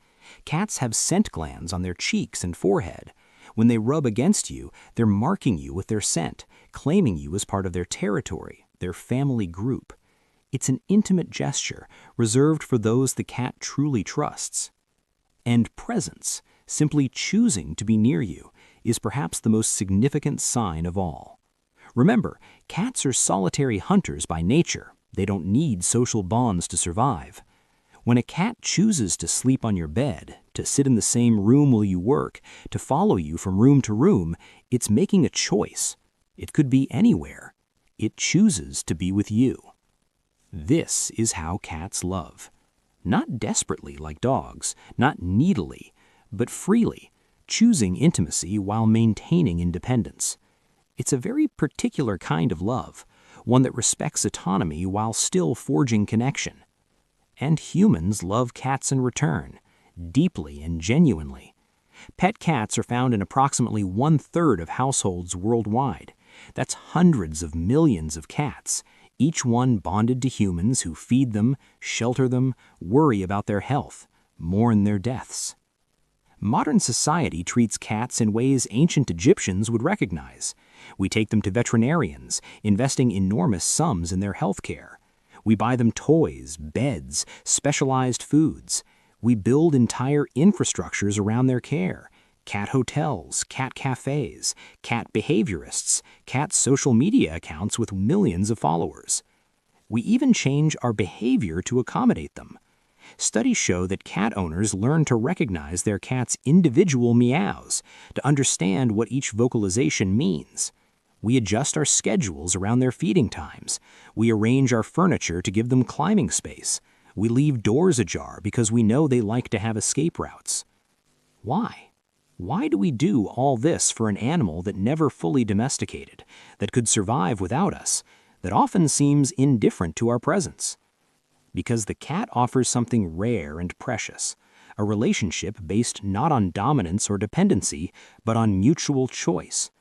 Cats have scent glands on their cheeks and forehead. When they rub against you, they're marking you with their scent, claiming you as part of their territory, their family group. It's an intimate gesture, reserved for those the cat truly trusts. And presence, simply choosing to be near you, is perhaps the most significant sign of all. Remember, cats are solitary hunters by nature. They don't need social bonds to survive. When a cat chooses to sleep on your bed, to sit in the same room while you work, to follow you from room to room, it's making a choice. It could be anywhere. It chooses to be with you. This is how cats love. Not desperately like dogs, not needily, but freely, choosing intimacy while maintaining independence. It's a very particular kind of love, one that respects autonomy while still forging connection. And humans love cats in return, deeply and genuinely. Pet cats are found in approximately 1/3 of households worldwide. That's hundreds of millions of cats, each one bonded to humans who feed them, shelter them, worry about their health, mourn their deaths. Modern society treats cats in ways ancient Egyptians would recognize. We take them to veterinarians, investing enormous sums in their health care. We buy them toys, beds, specialized foods. We build entire infrastructures around their care. cat hotels, cat cafes, cat behaviorists, cat social media accounts with millions of followers. We even change our behavior to accommodate them. Studies show that cat owners learn to recognize their cat's individual meows, to understand what each vocalization means. We adjust our schedules around their feeding times. We arrange our furniture to give them climbing space. We leave doors ajar because we know they like to have escape routes. Why? Why do we do all this for an animal that never fully domesticated, that could survive without us, that often seems indifferent to our presence? Because the cat offers something rare and precious, a relationship based not on dominance or dependency, but on mutual choice.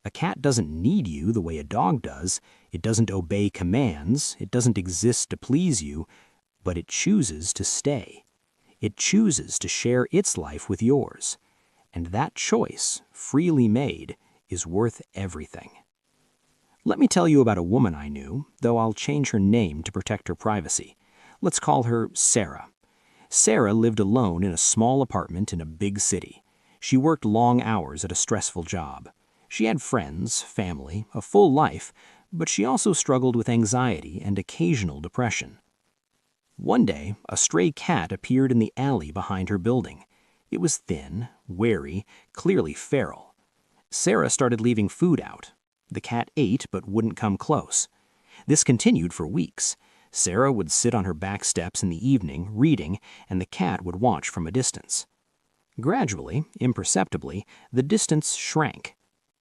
A cat doesn't need you the way a dog does. It doesn't obey commands. It doesn't exist to please you, but it chooses to stay. It chooses to share its life with yours. And that choice, freely made, is worth everything. Let me tell you about a woman I knew, though I'll change her name to protect her privacy. Let's call her Sarah. Sarah lived alone in a small apartment in a big city. She worked long hours at a stressful job. She had friends, family, a full life, but she also struggled with anxiety and occasional depression. One day, a stray cat appeared in the alley behind her building. It was thin, wary, clearly feral. Sarah started leaving food out. The cat ate but wouldn't come close. This continued for weeks. Sarah would sit on her back steps in the evening, reading, and the cat would watch from a distance. Gradually, imperceptibly, the distance shrank.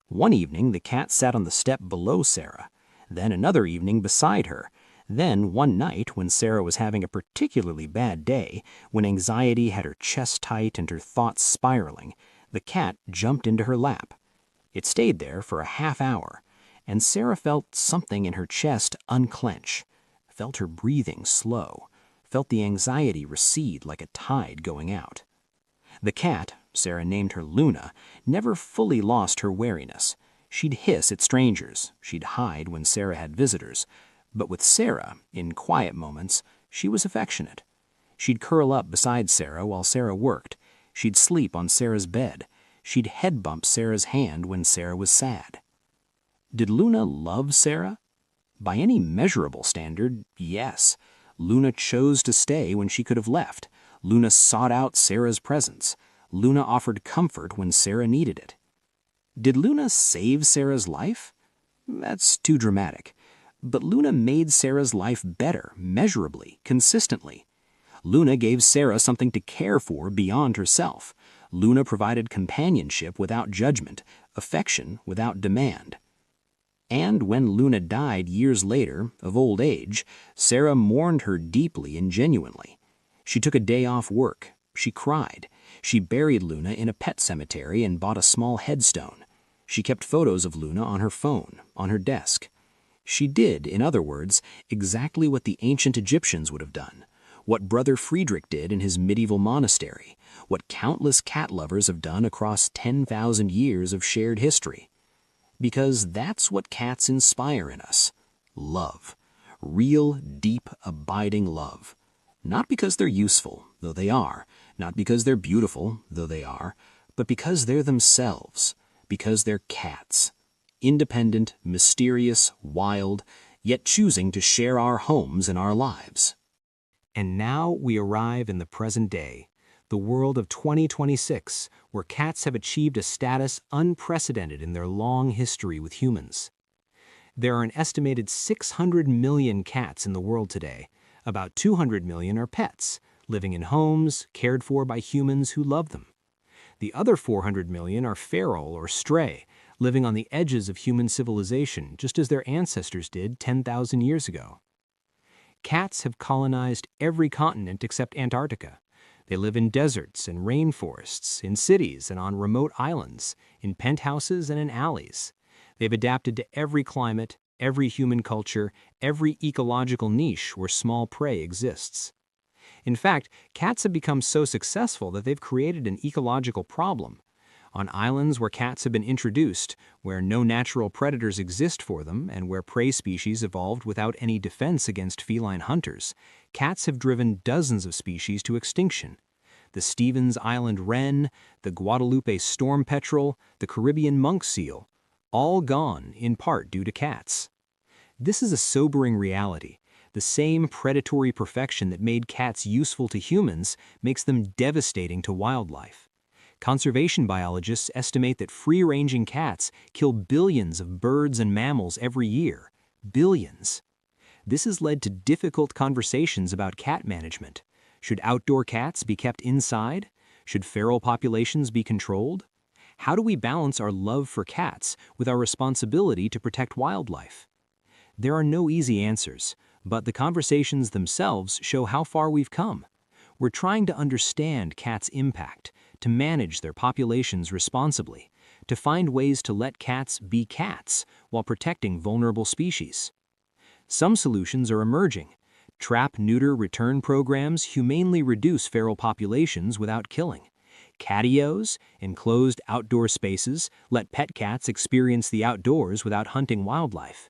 One evening, the cat sat on the step below Sarah, then another evening beside her. Then one night, when Sarah was having a particularly bad day, when anxiety had her chest tight and her thoughts spiraling, the cat jumped into her lap. It stayed there for a half hour, and Sarah felt something in her chest unclench, felt her breathing slow, felt the anxiety recede like a tide going out. The cat, Sarah named her Luna, never fully lost her wariness. She'd hiss at strangers, she'd hide when Sarah had visitors, but with Sarah, in quiet moments, she was affectionate. She'd curl up beside Sarah while Sarah worked. She'd sleep on Sarah's bed. She'd head bump Sarah's hand when Sarah was sad. Did Luna love Sarah? By any measurable standard, yes. Luna chose to stay when she could have left. Luna sought out Sarah's presence. Luna offered comfort when Sarah needed it. Did Luna save Sarah's life? That's too dramatic. But Luna made Sarah's life better, measurably, consistently. Luna gave Sarah something to care for beyond herself. Luna provided companionship without judgment, affection without demand. And when Luna died years later, of old age, Sarah mourned her deeply and genuinely. She took a day off work. She cried. She buried Luna in a pet cemetery and bought a small headstone. She kept photos of Luna on her phone, on her desk. She did, in other words, exactly what the ancient Egyptians would have done, what Brother Friedrich did in his medieval monastery, what countless cat lovers have done across 10,000 years of shared history. Because that's what cats inspire in us. Love. Real, deep, abiding love. Not because they're useful, though they are. Not because they're beautiful, though they are. But because they're themselves. Because they're cats. Independent, mysterious, wild, yet choosing to share our homes and our lives. And now we arrive in the present day, the world of 2026, where cats have achieved a status unprecedented in their long history with humans. There are an estimated 600 million cats in the world today. About 200 million are pets, living in homes, cared for by humans who love them. The other 400 million are feral or stray, living on the edges of human civilization, just as their ancestors did 10,000 years ago. Cats have colonized every continent except Antarctica. They live in deserts and rainforests, in cities and on remote islands, in penthouses and in alleys. They've adapted to every climate, every human culture, every ecological niche where small prey exists. In fact, cats have become so successful that they've created an ecological problem. On islands where cats have been introduced, where no natural predators exist for them, and where prey species evolved without any defense against feline hunters, cats have driven dozens of species to extinction. the Stevens Island wren, the Guadalupe storm petrel, the Caribbean monk seal, all gone in part due to cats. This is a sobering reality. The same predatory perfection that made cats useful to humans makes them devastating to wildlife. Conservation biologists estimate that free-ranging cats kill billions of birds and mammals every year. Billions. This has led to difficult conversations about cat management. Should outdoor cats be kept inside? Should feral populations be controlled? How do we balance our love for cats with our responsibility to protect wildlife? There are no easy answers, but the conversations themselves show how far we've come. We're trying to understand cats' impact, to manage their populations responsibly, to find ways to let cats be cats while protecting vulnerable species. Some solutions are emerging. Trap, neuter, return programs humanely reduce feral populations without killing. Catios, enclosed outdoor spaces, let pet cats experience the outdoors without hunting wildlife.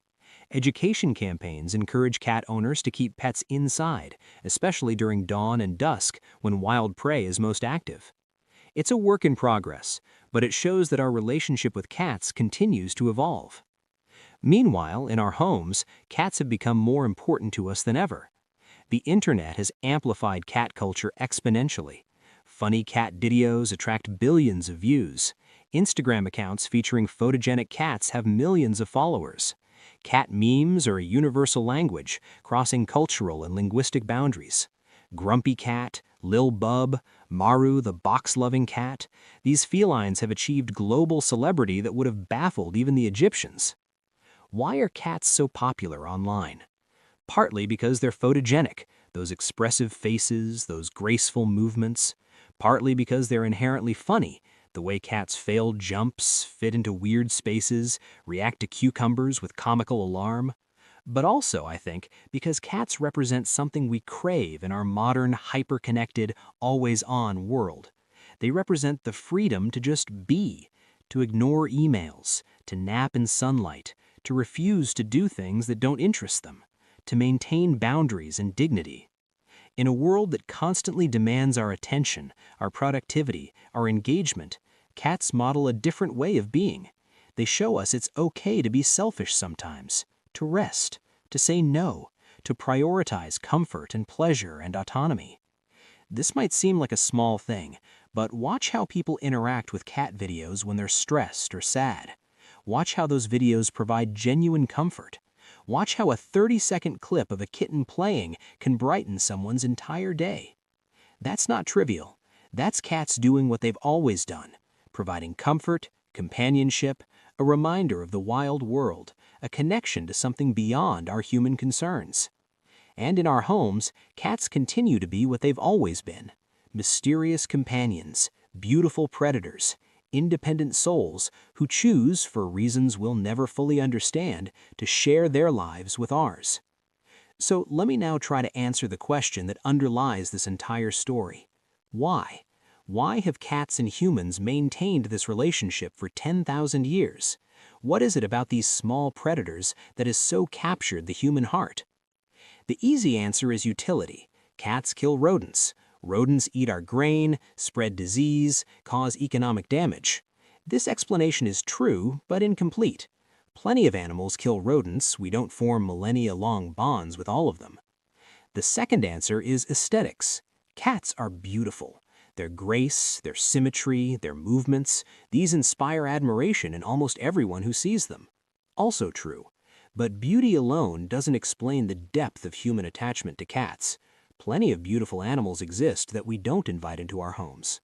Education campaigns encourage cat owners to keep pets inside, especially during dawn and dusk when wild prey is most active. It's a work in progress, but it shows that our relationship with cats continues to evolve. Meanwhile, in our homes, cats have become more important to us than ever. The internet has amplified cat culture exponentially. Funny cat videos attract billions of views. Instagram accounts featuring photogenic cats have millions of followers. Cat memes are a universal language, crossing cultural and linguistic boundaries. Grumpy Cat, Lil Bub, Maru the box-loving cat, these felines have achieved global celebrity that would have baffled even the Egyptians. Why are cats so popular online? Partly because they're photogenic, those expressive faces, those graceful movements. Partly because they're inherently funny, the way cats fail jumps, fit into weird spaces, react to cucumbers with comical alarm. But also, I think, because cats represent something we crave in our modern, hyper-connected, always-on world. They represent the freedom to just be, to ignore emails, to nap in sunlight, to refuse to do things that don't interest them, to maintain boundaries and dignity. In a world that constantly demands our attention, our productivity, our engagement, cats model a different way of being. They show us it's okay to be selfish sometimes, to rest, to say no, to prioritize comfort and pleasure and autonomy. This might seem like a small thing, but watch how people interact with cat videos when they're stressed or sad. Watch how those videos provide genuine comfort. Watch how a 30-second clip of a kitten playing can brighten someone's entire day. That's not trivial. That's cats doing what they've always done, providing comfort, companionship, a reminder of the wild world, a connection to something beyond our human concerns. And in our homes, cats continue to be what they've always been: mysterious companions, beautiful predators, independent souls who choose, for reasons we'll never fully understand, to share their lives with ours. So let me now try to answer the question that underlies this entire story. Why? Why have cats and humans maintained this relationship for 10,000 years? What is it about these small predators that has so captured the human heart? The easy answer is utility. Cats kill rodents. Rodents eat our grain, spread disease, cause economic damage. This explanation is true, but incomplete. Plenty of animals kill rodents. We don't form millennia-long bonds with all of them. The second answer is aesthetics. Cats are beautiful. Their grace, their symmetry, their movements, these inspire admiration in almost everyone who sees them. Also true. But beauty alone doesn't explain the depth of human attachment to cats. Plenty of beautiful animals exist that we don't invite into our homes.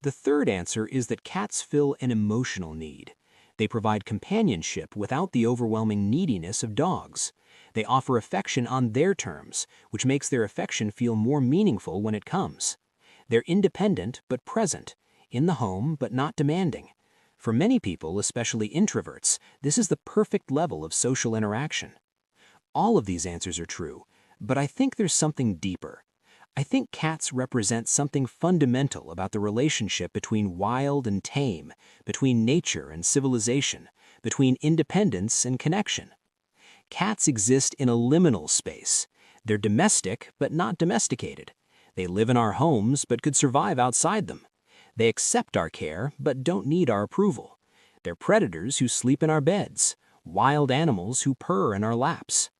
The third answer is that cats fill an emotional need. They provide companionship without the overwhelming neediness of dogs. They offer affection on their terms, which makes their affection feel more meaningful when it comes. They're independent but present, in the home but not demanding. For many people, especially introverts, this is the perfect level of social interaction. All of these answers are true, but I think there's something deeper. I think cats represent something fundamental about the relationship between wild and tame, between nature and civilization, between independence and connection. Cats exist in a liminal space. They're domestic, but not domesticated. They live in our homes but could survive outside them. They accept our care but don't need our approval. They're predators who sleep in our beds, wild animals who purr in our laps.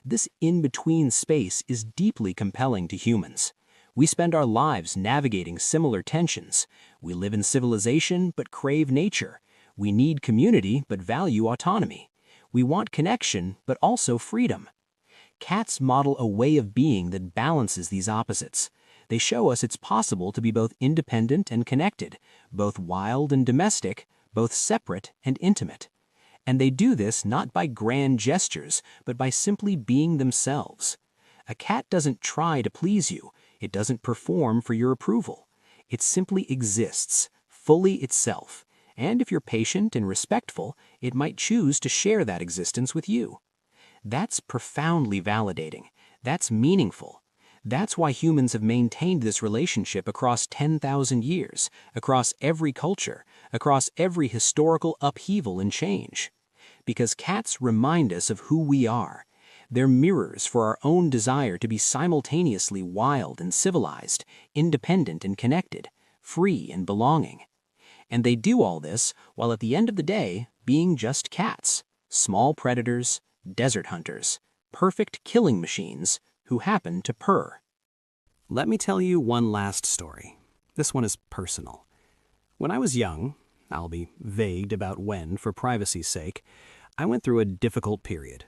This in-between space is deeply compelling to humans. We spend our lives navigating similar tensions. We live in civilization but crave nature. We need community but value autonomy. We want connection but also freedom. Cats model a way of being that balances these opposites. They show us it's possible to be both independent and connected, both wild and domestic, both separate and intimate. And they do this not by grand gestures, but by simply being themselves. A cat doesn't try to please you. It doesn't perform for your approval. It simply exists, fully itself. And if you're patient and respectful, it might choose to share that existence with you. That's profoundly validating. That's meaningful. That's why humans have maintained this relationship across 10,000 years, across every culture, across every historical upheaval and change. Because cats remind us of who we are. They're mirrors for our own desire to be simultaneously wild and civilized, independent and connected, free and belonging. And they do all this while at the end of the day being just cats, small predators, desert hunters, perfect killing machines who happen to purr. Let me tell you one last story. This one is personal. When I was young, I'll be vague about when for privacy's sake, I went through a difficult period.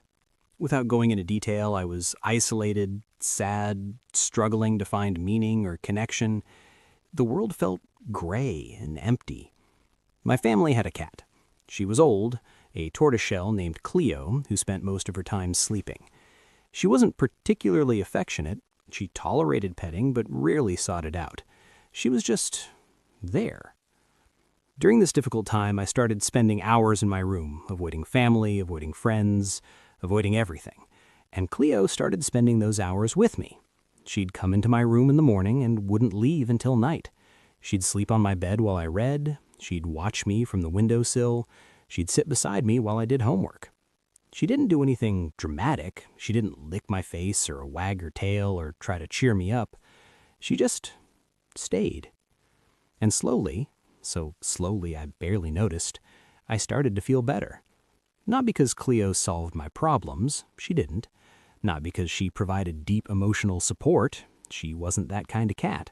Without going into detail, I was isolated, sad, struggling to find meaning or connection. The world felt gray and empty. My family had a cat. She was old, a tortoiseshell named Cleo, who spent most of her time sleeping. She wasn't particularly affectionate. She tolerated petting, but rarely sought it out. She was just there. During this difficult time, I started spending hours in my room, avoiding family, avoiding friends, avoiding everything. And Cleo started spending those hours with me. She'd come into my room in the morning and wouldn't leave until night. She'd sleep on my bed while I read. She'd watch me from the windowsill. She'd sit beside me while I did homework. She didn't do anything dramatic. She didn't lick my face or wag her tail or try to cheer me up. She just stayed. And slowly, so slowly I barely noticed, I started to feel better. Not because Cleo solved my problems, she didn't. Not because she provided deep emotional support, she wasn't that kind of cat.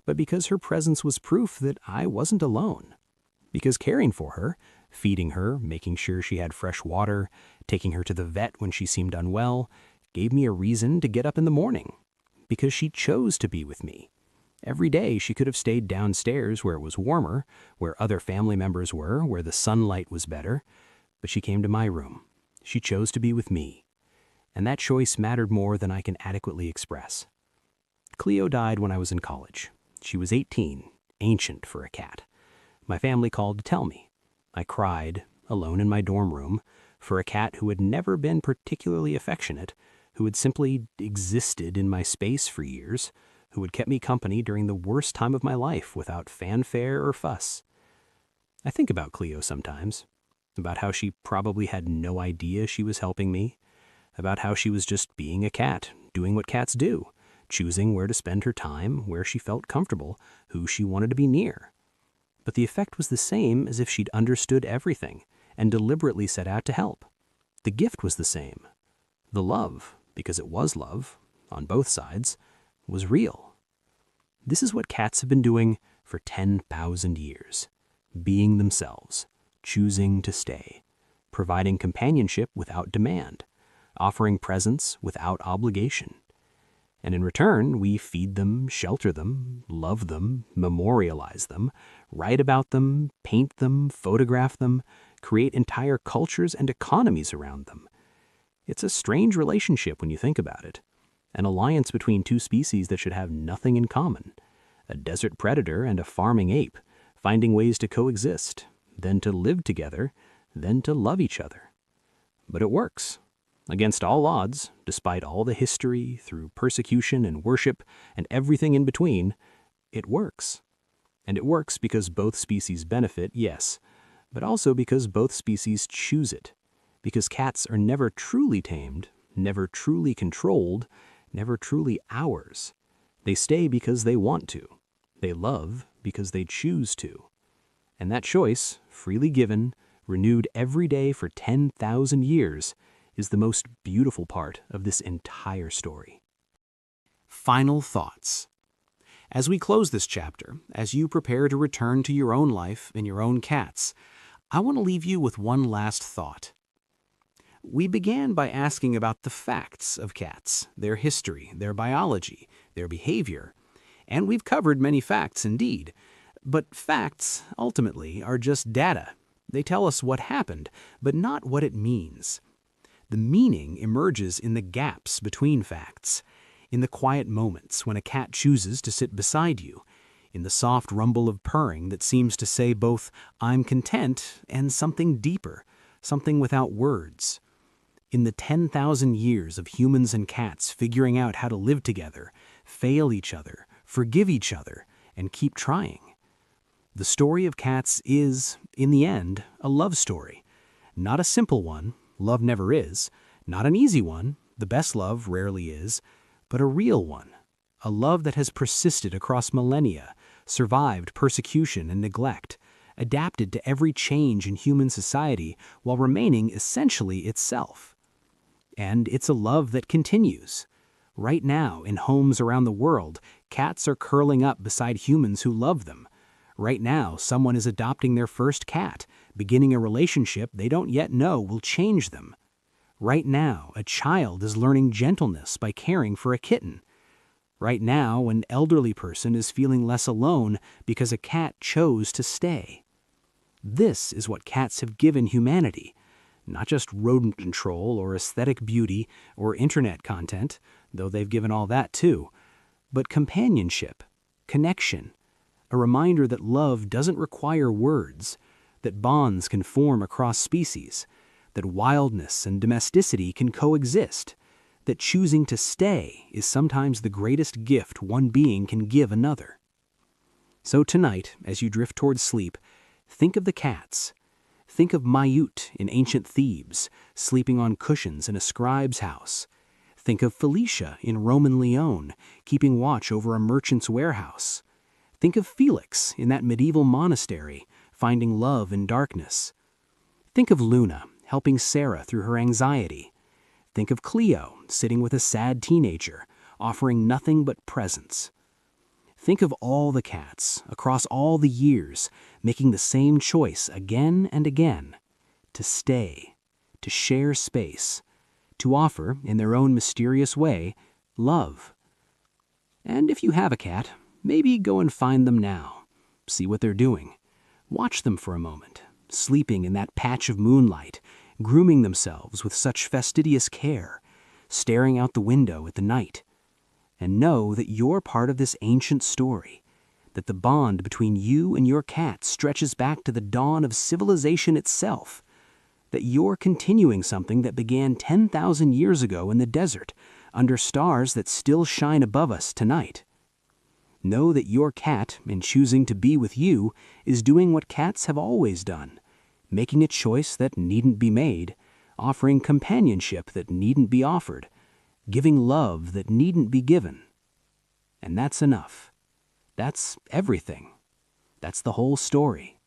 But because her presence was proof that I wasn't alone. Because caring for her, feeding her, making sure she had fresh water, taking her to the vet when she seemed unwell, gave me a reason to get up in the morning. Because she chose to be with me. Every day she could have stayed downstairs where it was warmer, where other family members were, where the sunlight was better. But she came to my room. She chose to be with me. And that choice mattered more than I can adequately express. Cleo died when I was in college. She was 18, ancient for a cat. My family called to tell me. I cried, alone in my dorm room, for a cat who had never been particularly affectionate, who had simply existed in my space for years, who had kept me company during the worst time of my life without fanfare or fuss. I think about Cleo sometimes, about how she probably had no idea she was helping me, about how she was just being a cat, doing what cats do, choosing where to spend her time, where she felt comfortable, who she wanted to be near. But the effect was the same as if she'd understood everything and deliberately set out to help. The gift was the same. The love, because it was love, on both sides, was real. This is what cats have been doing for 10,000 years. Being themselves, choosing to stay, providing companionship without demand, offering presence without obligation. And in return, we feed them, shelter them, love them, memorialize them, write about them, paint them, photograph them, create entire cultures and economies around them. It's a strange relationship when you think about it. An alliance between two species that should have nothing in common. A desert predator and a farming ape, finding ways to coexist, then to live together, then to love each other. But it works. Against all odds, despite all the history, through persecution and worship, and everything in between, it works. And it works because both species benefit, yes, but also because both species choose it. Because cats are never truly tamed, never truly controlled, never truly ours. They stay because they want to. They love because they choose to. And that choice, freely given, renewed every day for 10,000 years, is the most beautiful part of this entire story. Final thoughts. As we close this chapter, as you prepare to return to your own life and your own cats, I want to leave you with one last thought. We began by asking about the facts of cats, their history, their biology, their behavior, and we've covered many facts indeed. But facts, ultimately, are just data. They tell us what happened, but not what it means. The meaning emerges in the gaps between facts, in the quiet moments when a cat chooses to sit beside you, in the soft rumble of purring that seems to say both, "I'm content," and something deeper, something without words. In the 10,000 years of humans and cats figuring out how to live together, fail each other, forgive each other, and keep trying. The story of cats is, in the end, a love story. Not a simple one, love never is. Not an easy one, the best love rarely is. But a real one. A love that has persisted across millennia, survived persecution and neglect, adapted to every change in human society while remaining essentially itself. And it's a love that continues. Right now, in homes around the world, cats are curling up beside humans who love them. Right now, someone is adopting their first cat, beginning a relationship they don't yet know will change them. Right now, a child is learning gentleness by caring for a kitten. Right now, an elderly person is feeling less alone because a cat chose to stay. This is what cats have given humanity. Not just rodent control or aesthetic beauty or internet content, though they've given all that too, but companionship, connection, a reminder that love doesn't require words, that bonds can form across species, that wildness and domesticity can coexist, that choosing to stay is sometimes the greatest gift one being can give another. So tonight, as you drift towards sleep, think of the cats. Think of Mayut in ancient Thebes, sleeping on cushions in a scribe's house. Think of Felicia in Roman Lyon, keeping watch over a merchant's warehouse. Think of Felix in that medieval monastery, finding love in darkness. Think of Luna, helping Sarah through her anxiety. Think of Cleo, sitting with a sad teenager, offering nothing but presence. Think of all the cats, across all the years, making the same choice again and again, to stay, to share space, to offer, in their own mysterious way, love. And if you have a cat, maybe go and find them now. See what they're doing. Watch them for a moment, sleeping in that patch of moonlight, grooming themselves with such fastidious care, staring out the window at the night. And know that you're part of this ancient story, that the bond between you and your cat stretches back to the dawn of civilization itself, that you're continuing something that began 10,000 years ago in the desert, under stars that still shine above us tonight. Know that your cat, in choosing to be with you, is doing what cats have always done, making a choice that needn't be made, offering companionship that needn't be offered, giving love that needn't be given. And that's enough. That's everything. That's the whole story.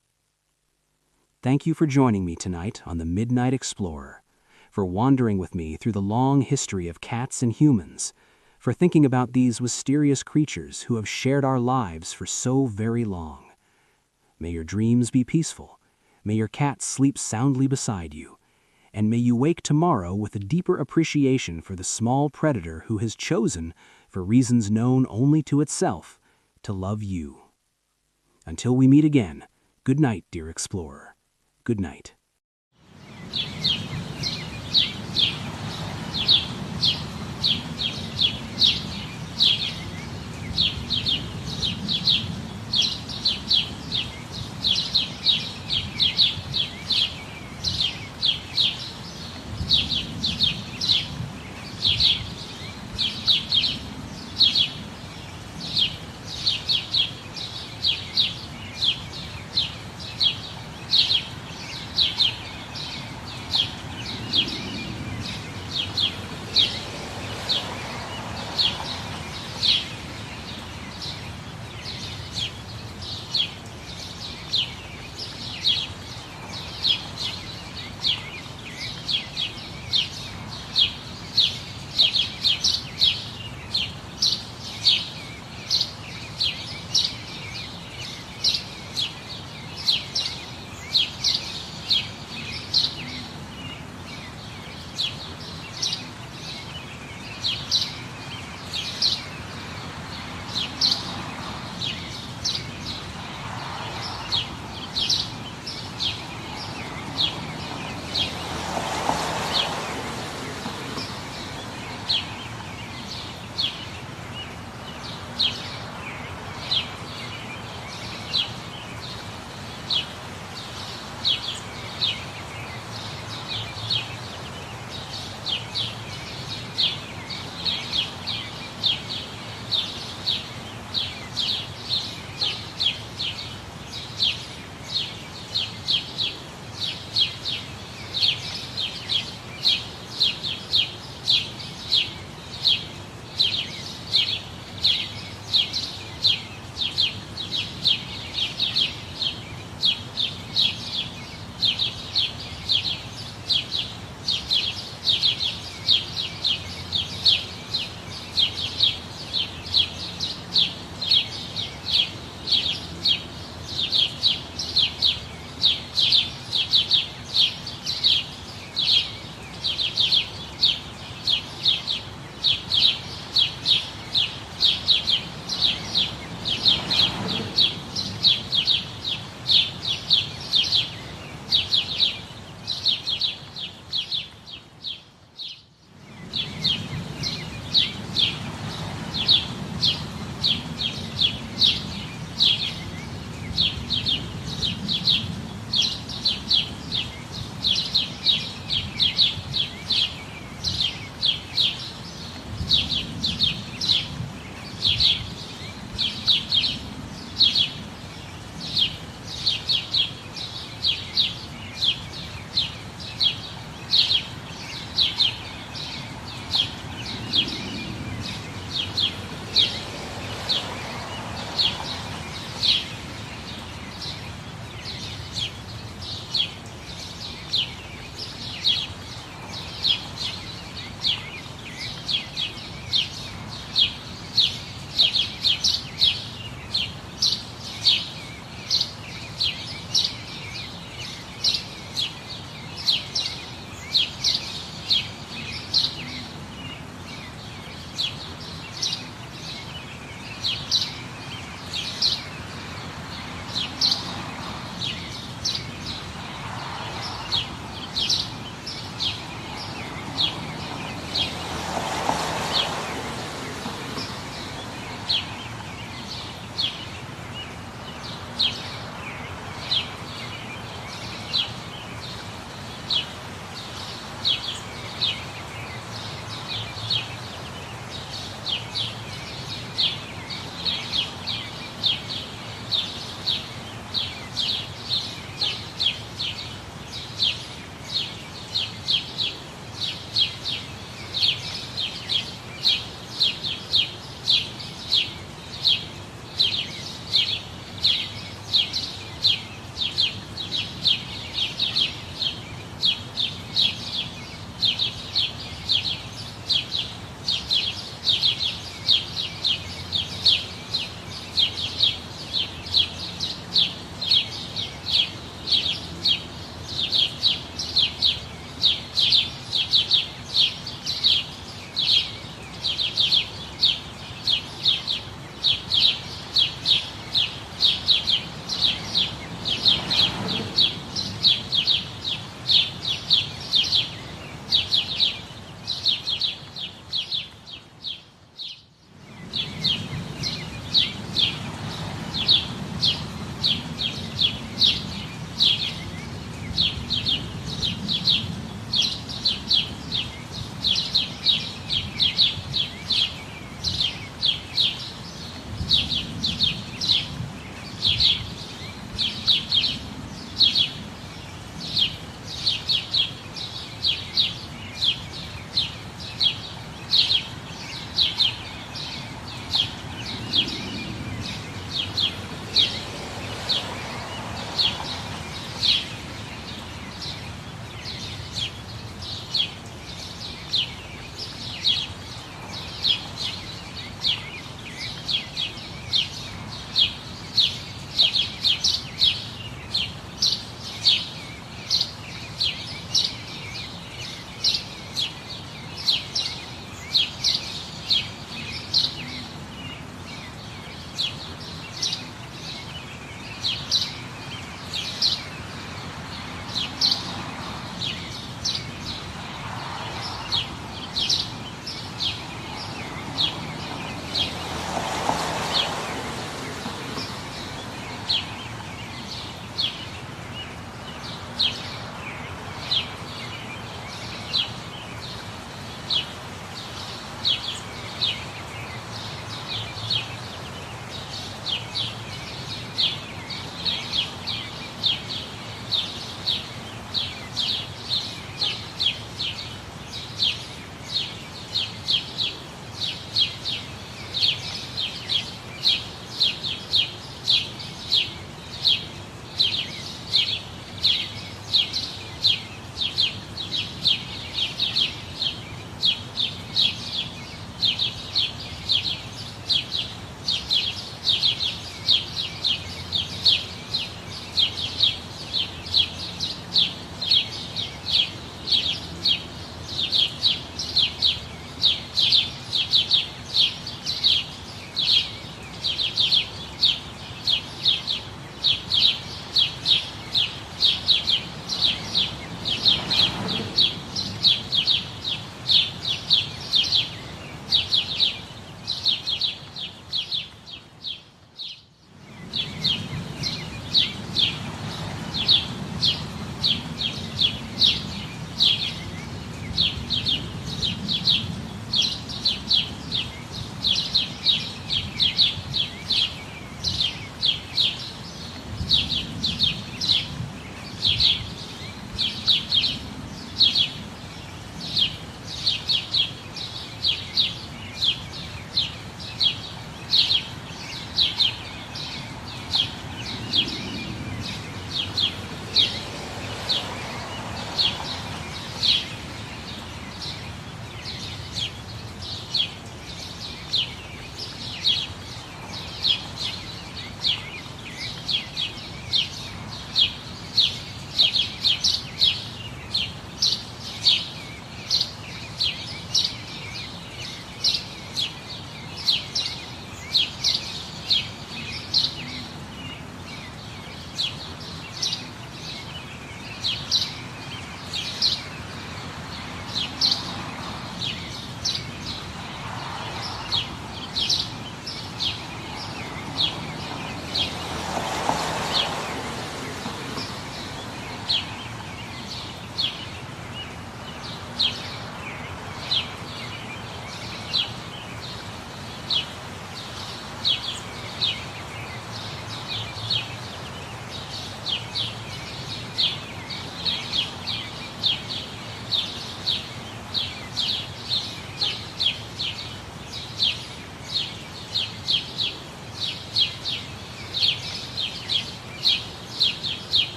Thank you for joining me tonight on the Midnight Explorer, for wandering with me through the long history of cats and humans, for thinking about these mysterious creatures who have shared our lives for so very long. May your dreams be peaceful. May your cat sleep soundly beside you. And may you wake tomorrow with a deeper appreciation for the small predator who has chosen, for reasons known only to itself, to love you. Until we meet again, good night, dear explorer. Good night.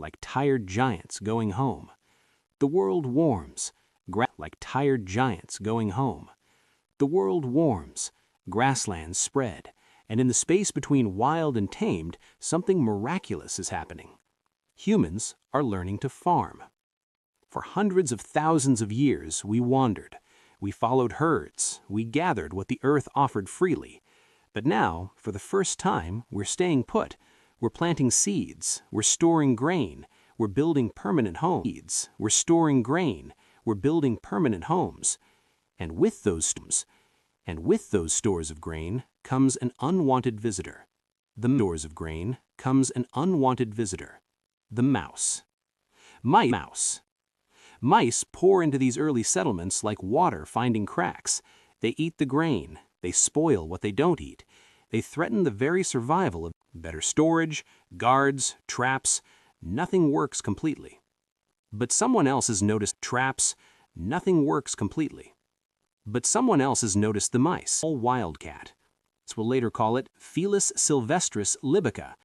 like tired giants going home. The world warms, like tired giants going home. The world warms, grasslands spread, and in the space between wild and tamed, something miraculous is happening. Humans are learning to farm. For hundreds of thousands of years, we wandered. We followed herds. We gathered what the earth offered freely. But now, for the first time, we're staying put. We're planting seeds. We're storing grain. We're building permanent homes. We're storing grain. We're building permanent homes. And with those stores of grain comes an unwanted visitor. The stores of grain comes an unwanted visitor. The mouse. Mice pour into these early settlements like water finding cracks. They eat the grain. They spoil what they don't eat. They threaten the very survival of better storage, guards, traps. Nothing works completely. But someone else has noticed traps. Nothing works completely. But someone else has noticed the mice. Wildcat. We'll later call it Felis sylvestris libica,